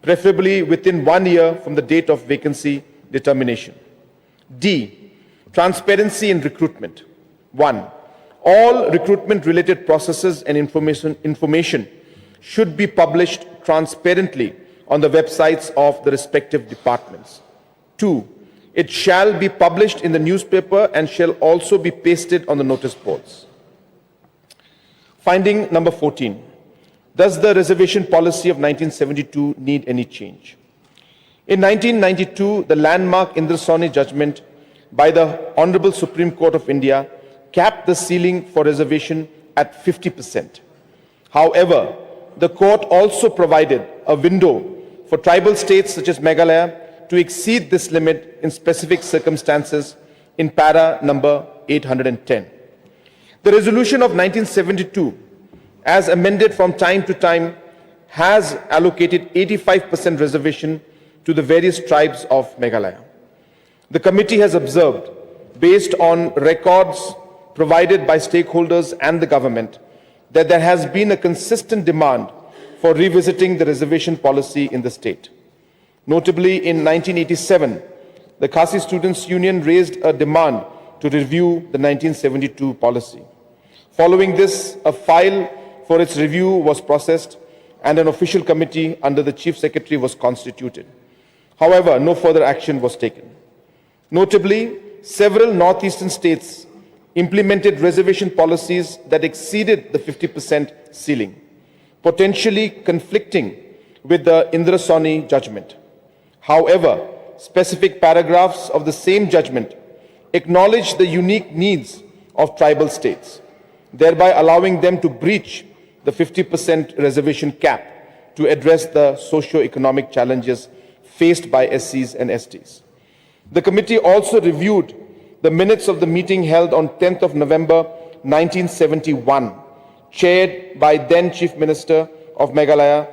preferably within 1 year from the date of vacancy determination. D. Transparency in recruitment. 1. All recruitment-related processes and information should be published transparently on the websites of the respective departments. 2. It shall be published in the newspaper and shall also be pasted on the notice boards. Finding number 14. Does the reservation policy of 1972 need any change? In 1992, the landmark Indrasoni judgment by the Honorable Supreme Court of India capped the ceiling for reservation at 50%. However, the court also provided a window for tribal states such as Meghalaya to exceed this limit in specific circumstances in para number 810. The resolution of 1972, as amended from time to time, has allocated 85% reservation to the various tribes of Meghalaya. The committee has observed, based on records provided by stakeholders and the government, that there has been a consistent demand for revisiting the reservation policy in the state. Notably, in 1987, the Khasi Students' Union raised a demand to review the 1972 policy. Following this, a file for its review was processed and an official committee under the Chief Secretary was constituted. However, no further action was taken. Notably, several northeastern states implemented reservation policies that exceeded the 50% ceiling, potentially conflicting with the Indrasoni judgment. However, specific paragraphs of the same judgment acknowledge the unique needs of tribal states, thereby allowing them to breach the 50% reservation cap to address the socio-economic challenges faced by SCs and STs. The committee also reviewed the minutes of the meeting held on 10th of November 1971, chaired by then Chief Minister of Meghalaya,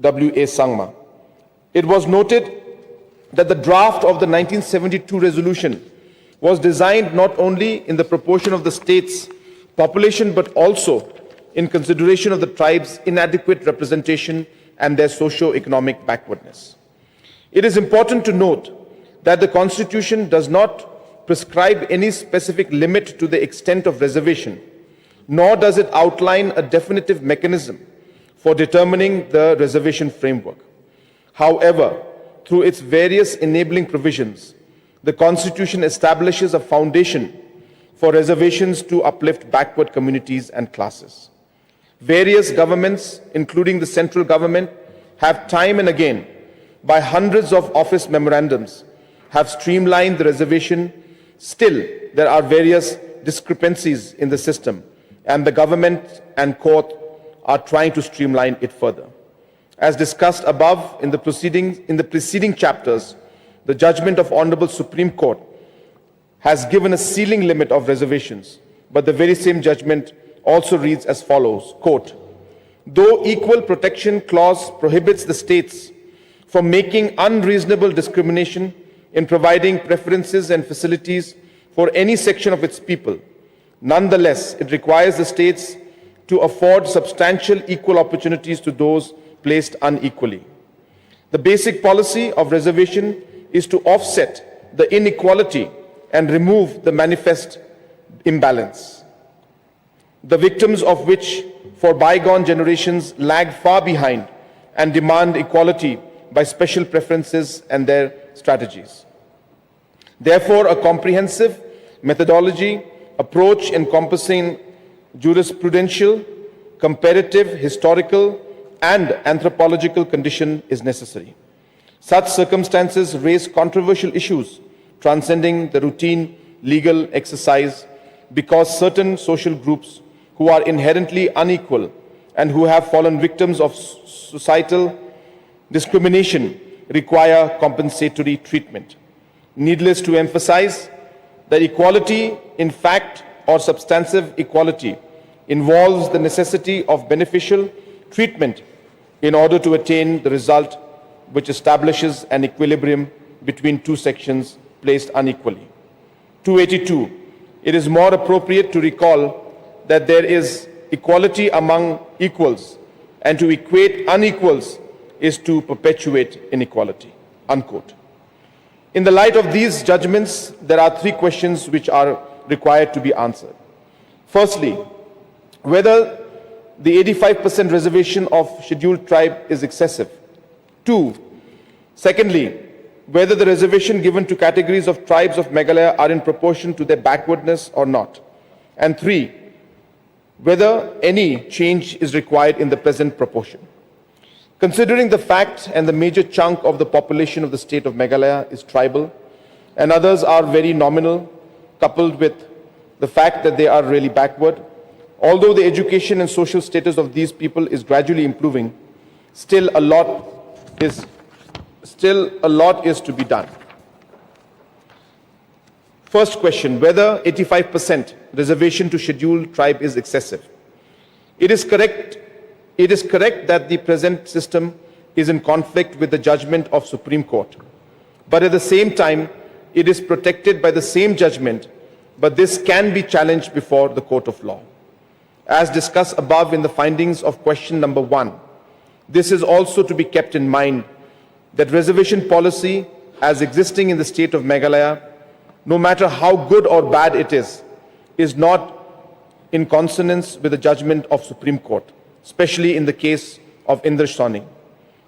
W.A. Sangma. It was noted that the draft of the 1972 resolution was designed not only in the proportion of the state's population but also in consideration of the tribes' inadequate representation and their socio-economic backwardness. It is important to note that the Constitution does not prescribe any specific limit to the extent of reservation, nor does it outline a definitive mechanism for determining the reservation framework. However, through its various enabling provisions, the Constitution establishes a foundation for reservations to uplift backward communities and classes. Various governments, including the central government, have time and again, by hundreds of office memorandums, have streamlined the reservation. Still, there are various discrepancies in the system, and the government and court are trying to streamline it further. As discussed above in the preceding chapters, the judgment of Honorable Supreme Court has given a ceiling limit of reservations, but the very same judgment also reads as follows, quote, "Though equal protection clause prohibits the states from making unreasonable discrimination in providing preferences and facilities for any section of its people, nonetheless, it requires the states to afford substantial equal opportunities to those placed unequally. The basic policy of reservation is to offset the inequality and remove the manifest imbalance, the victims of which for bygone generations lag far behind and demand equality by special preferences and their strategies. Therefore, a comprehensive methodology approach encompassing jurisprudential, comparative, historical, and anthropological condition is necessary. Such circumstances raise controversial issues transcending the routine legal exercise because certain social groups who are inherently unequal and who have fallen victims of societal discrimination require compensatory treatment. Needless to emphasize that equality, in fact, or substantive equality, involves the necessity of beneficial treatment in order to attain the result which establishes an equilibrium between two sections placed unequally. 282. It is more appropriate to recall that there is equality among equals, and to equate unequals is to perpetuate inequality. Unquote. In the light of these judgments, there are three questions which are required to be answered. Firstly, whether the 85% reservation of scheduled tribe is excessive. Secondly, whether the reservation given to categories of tribes of Meghalaya are in proportion to their backwardness or not. And three, whether any change is required in the present proportion. Considering the fact and the major chunk of the population of the state of Meghalaya is tribal and others are very nominal, coupled with the fact that they are really backward, although the education and social status of these people is gradually improving, still a lot is to be done. First question, whether 85% reservation to scheduled tribe is excessive. It is correct that the present system is in conflict with the judgment of Supreme Court. But at the same time, it is protected by the same judgment, but this can be challenged before the court of law. As discussed above in the findings of question number 1, this is also to be kept in mind that reservation policy as existing in the state of Meghalaya, no matter how good or bad it is not in consonance with the judgment of Supreme Court, especially in the case of Indra Sawhney,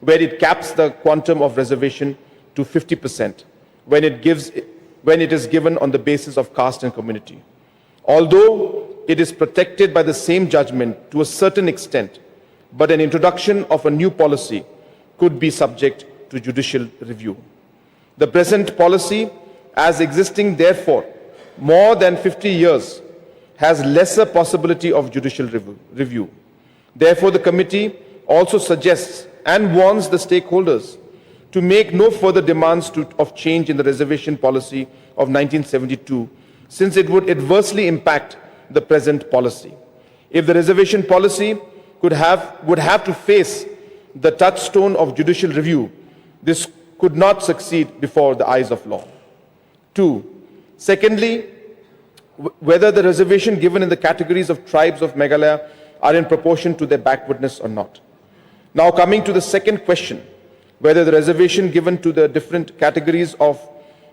where it caps the quantum of reservation to 50% when it is given on the basis of caste and community. Although it is protected by the same judgment to a certain extent, but an introduction of a new policy could be subject to judicial review. The present policy, as existing therefore more than 50 years, has lesser possibility of judicial review. Therefore, the committee also suggests and warns the stakeholders to make no further demands of change in the reservation policy of 1972, since it would adversely impact the present policy. If the reservation policy would have to face the touchstone of judicial review, this could not succeed before the eyes of law. Secondly, whether the reservation given in the categories of tribes of Meghalaya are in proportion to their backwardness or not. Now coming to the second question, whether the reservation given to the different categories of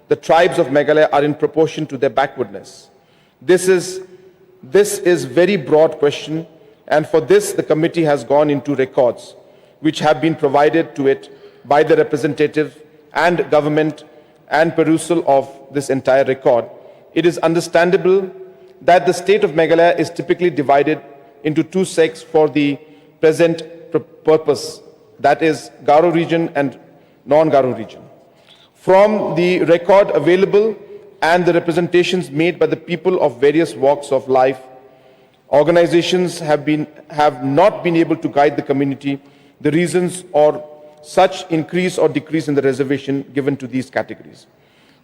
the tribes of Meghalaya are in proportion to their backwardness. This is very broad question, and for this the committee has gone into records which have been provided to it by the representative and government, and perusal of this entire record. It is understandable that the state of Meghalaya is typically divided into two sects for the present purpose, that is Garo region and non-Garo region. From the record available and the representations made by the people of various walks of life, organizations have not been able to guide the community the reasons or such increase or decrease in the reservation given to these categories.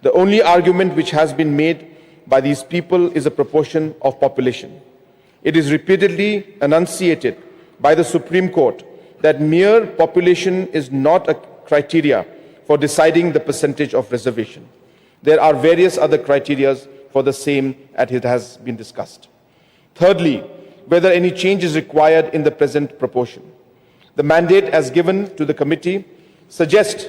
The only argument which has been made by these people is a proportion of population. It is repeatedly enunciated by the Supreme Court that mere population is not a criteria for deciding the percentage of reservation. There are various other criteria for the same, as it has been discussed. Thirdly, whether any change is required in the present proportion. The mandate as given to the committee suggests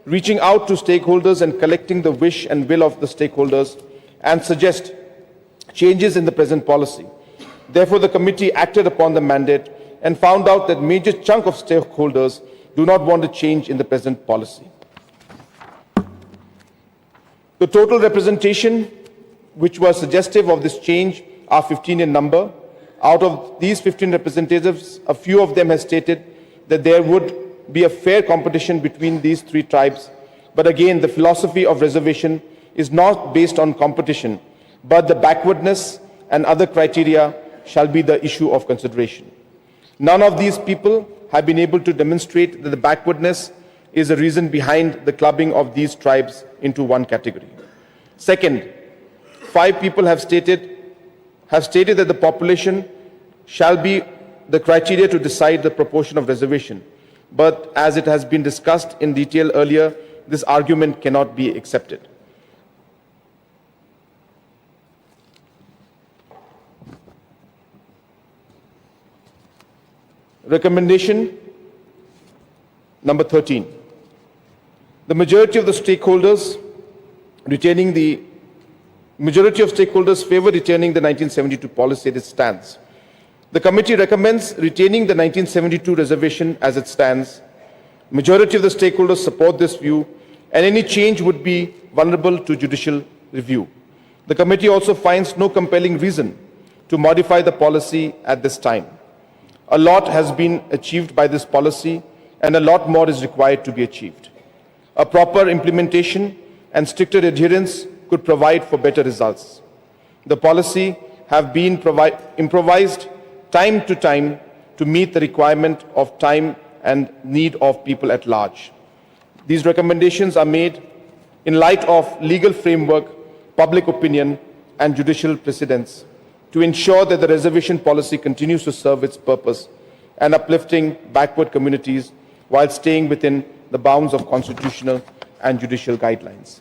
reaching out to stakeholders and collecting the wish and will of the stakeholders, and suggest changes in the present policy. Therefore, the committee acted upon the mandate and found out that major chunk of stakeholders do not want a change in the present policy. The total representation which was suggestive of this change are 15 in number. Out of these 15 representatives, a few of them have stated that there would be a fair competition between these three tribes. But again, the philosophy of reservation is not based on competition, but the backwardness and other criteria shall be the issue of consideration. None of these people have been able to demonstrate that the backwardness is a reason behind the clubbing of these tribes into one category. Second, 5 people have stated that the population shall be the criteria to decide the proportion of reservation. But as it has been discussed in detail earlier, this argument cannot be accepted. Recommendation number 13. The majority of the stakeholders retaining the majority of stakeholders favor retaining the 1972 policy as it stands. The committee recommends retaining the 1972 reservation as it stands. Majority of the stakeholders support this view, and any change would be vulnerable to judicial review. The committee also finds no compelling reason to modify the policy at this time. A lot has been achieved by this policy, and a lot more is required to be achieved. A proper implementation and stricter adherence could provide for better results. The policy have been improvised time to time to meet the requirement of time and need of people at large. These recommendations are made in light of legal framework, public opinion, and judicial precedents to ensure that the reservation policy continues to serve its purpose and uplifting backward communities while staying within the bounds of constitutional and judicial guidelines.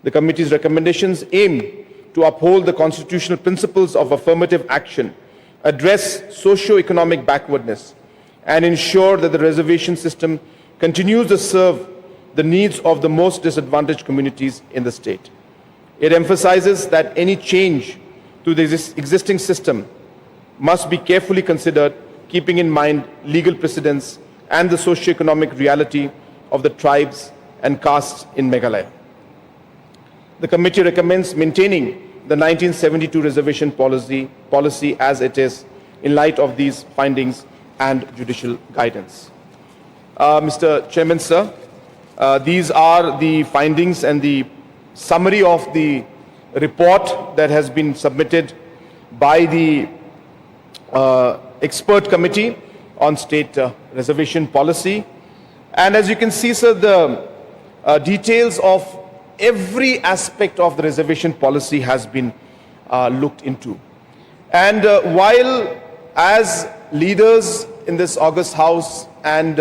The committee's recommendations aim to uphold the constitutional principles of affirmative action, address socio-economic backwardness, and ensure that the reservation system continues to serve the needs of the most disadvantaged communities in the state. It emphasizes that any change to the existing system must be carefully considered, keeping in mind legal precedents and the socio-economic reality of the tribes and castes in Meghalaya. The committee recommends maintaining the 1972 reservation policy as it is in light of these findings and judicial guidance. Mr. Chairman, sir, these are the findings and the summary of the report that has been submitted by the expert committee on state reservation policy. And as you can see, sir, the details of every aspect of the reservation policy has been looked into. And while as leaders in this august house and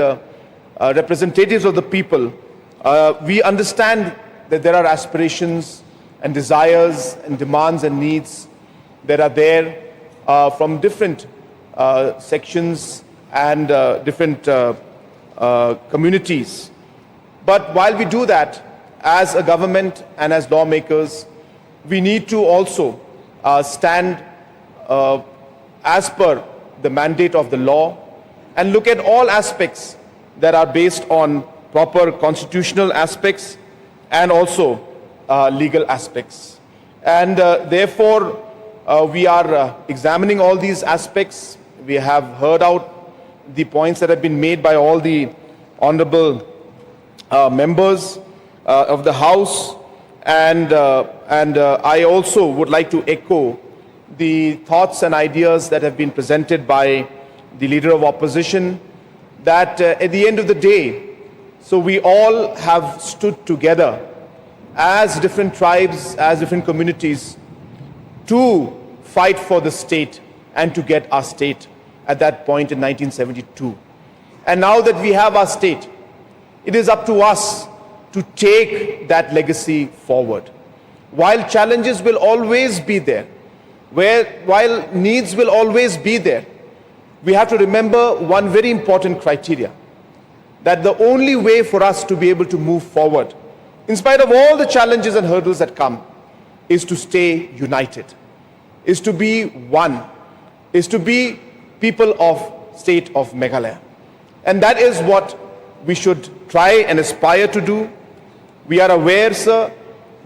representatives of the people, we understand that there are aspirations and desires and demands and needs that are there from different sections and different communities. But while we do that, as a government and as lawmakers, we need to also stand as per the mandate of the law and look at all aspects that are based on proper constitutional aspects and also legal aspects. And therefore, we are examining all these aspects. We have heard out the points that have been made by all the honorable members of the House, and I also would like to echo the thoughts and ideas that have been presented by the Leader of Opposition, that at the end of the day, so we all have stood together as different tribes, as different communities, to fight for the state and to get our state at that point in 1972. And now that we have our state, it is up to us to take that legacy forward. While challenges will always be there, while needs will always be there, we have to remember one very important criteria, that the only way for us to be able to move forward, in spite of all the challenges and hurdles that come, is to stay united, is to be one, is to be people of state of Meghalaya. And that is what we should try and aspire to do. We are aware, sir,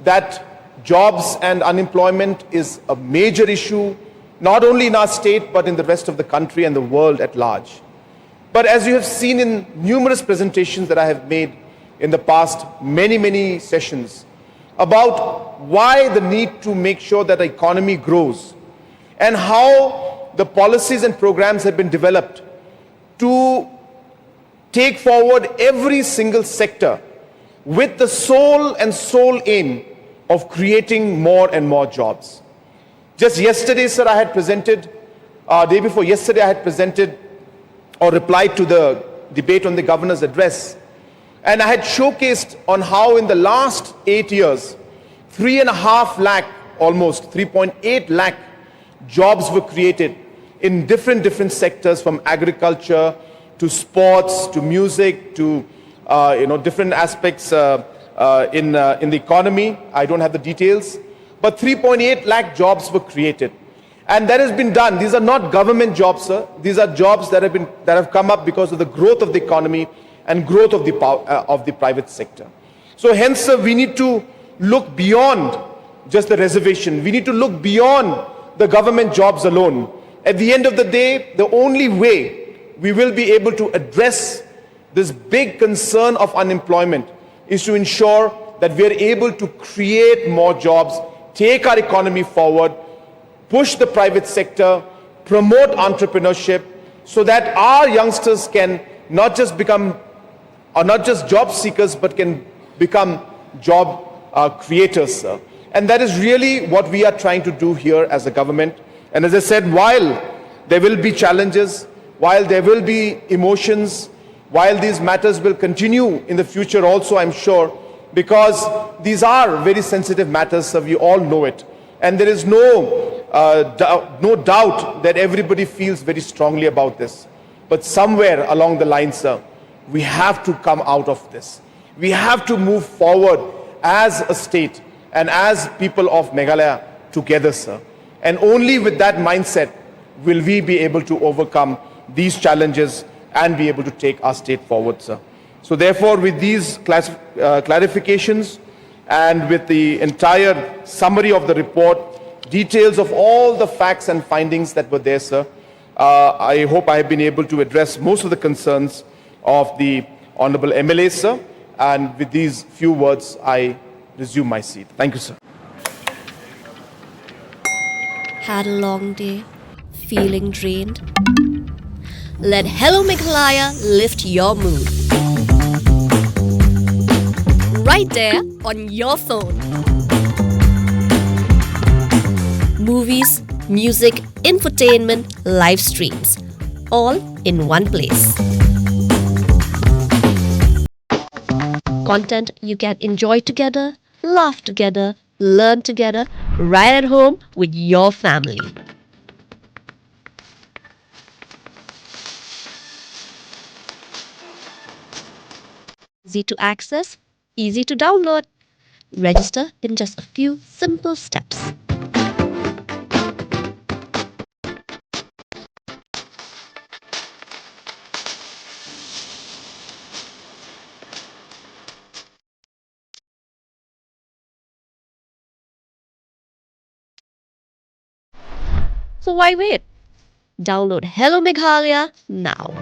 that jobs and unemployment is a major issue, not only in our state, but in the rest of the country and the world at large. But as you have seen in numerous presentations that I have made in the past many sessions, about why the need to make sure that the economy grows and how the policies and programs have been developed to take forward every single sector with the sole aim of creating more and more jobs. Just yesterday, sir, I had presented, day before yesterday, I had presented or replied to the debate on the governor's address. And I had showcased on how in the last 8 years, 3.5 lakh, almost 3.8 lakh jobs were created in different sectors, from agriculture to sports to music to different aspects in the economy. I don't have the details, but 3.8 lakh jobs were created. And that has been done. These are not government jobs, sir. These are jobs that have come up because of the growth of the economy and growth of the private sector. So hence, sir, we need to look beyond just the reservation. We need to look beyond the government jobs alone. At the end of the day, the only way we will be able to address this big concern of unemployment is to ensure that we are able to create more jobs, take our economy forward, push the private sector, promote entrepreneurship, so that our youngsters can not just job seekers, but can become job creators, sir. And that is really what we are trying to do here as a government. And as I said, while there will be challenges, while there will be emotions, while these matters will continue in the future also, I'm sure, because these are very sensitive matters, so we all know it. And there is no doubt that everybody feels very strongly about this. But somewhere along the line, sir, we have to come out of this. We have to move forward as a state and as people of Meghalaya together, sir. And only with that mindset will we be able to overcome these challenges and be able to take our state forward, sir. So therefore, with these clarifications and with the entire summary of the report, details of all the facts and findings that were there, sir, I hope I have been able to address most of the concerns of the Honorable MLA, sir. And with these few words, I resume my seat. Thank you, sir. Had a long day, feeling drained? Let Hello Meghalaya lift your mood. Right there on your phone. Movies, music, infotainment, live streams, all in one place. Content you can enjoy together, laugh together, learn together, right at home with your family. Easy to access, easy to download. Register in just a few simple steps. So why wait? Download Hello Meghalaya now.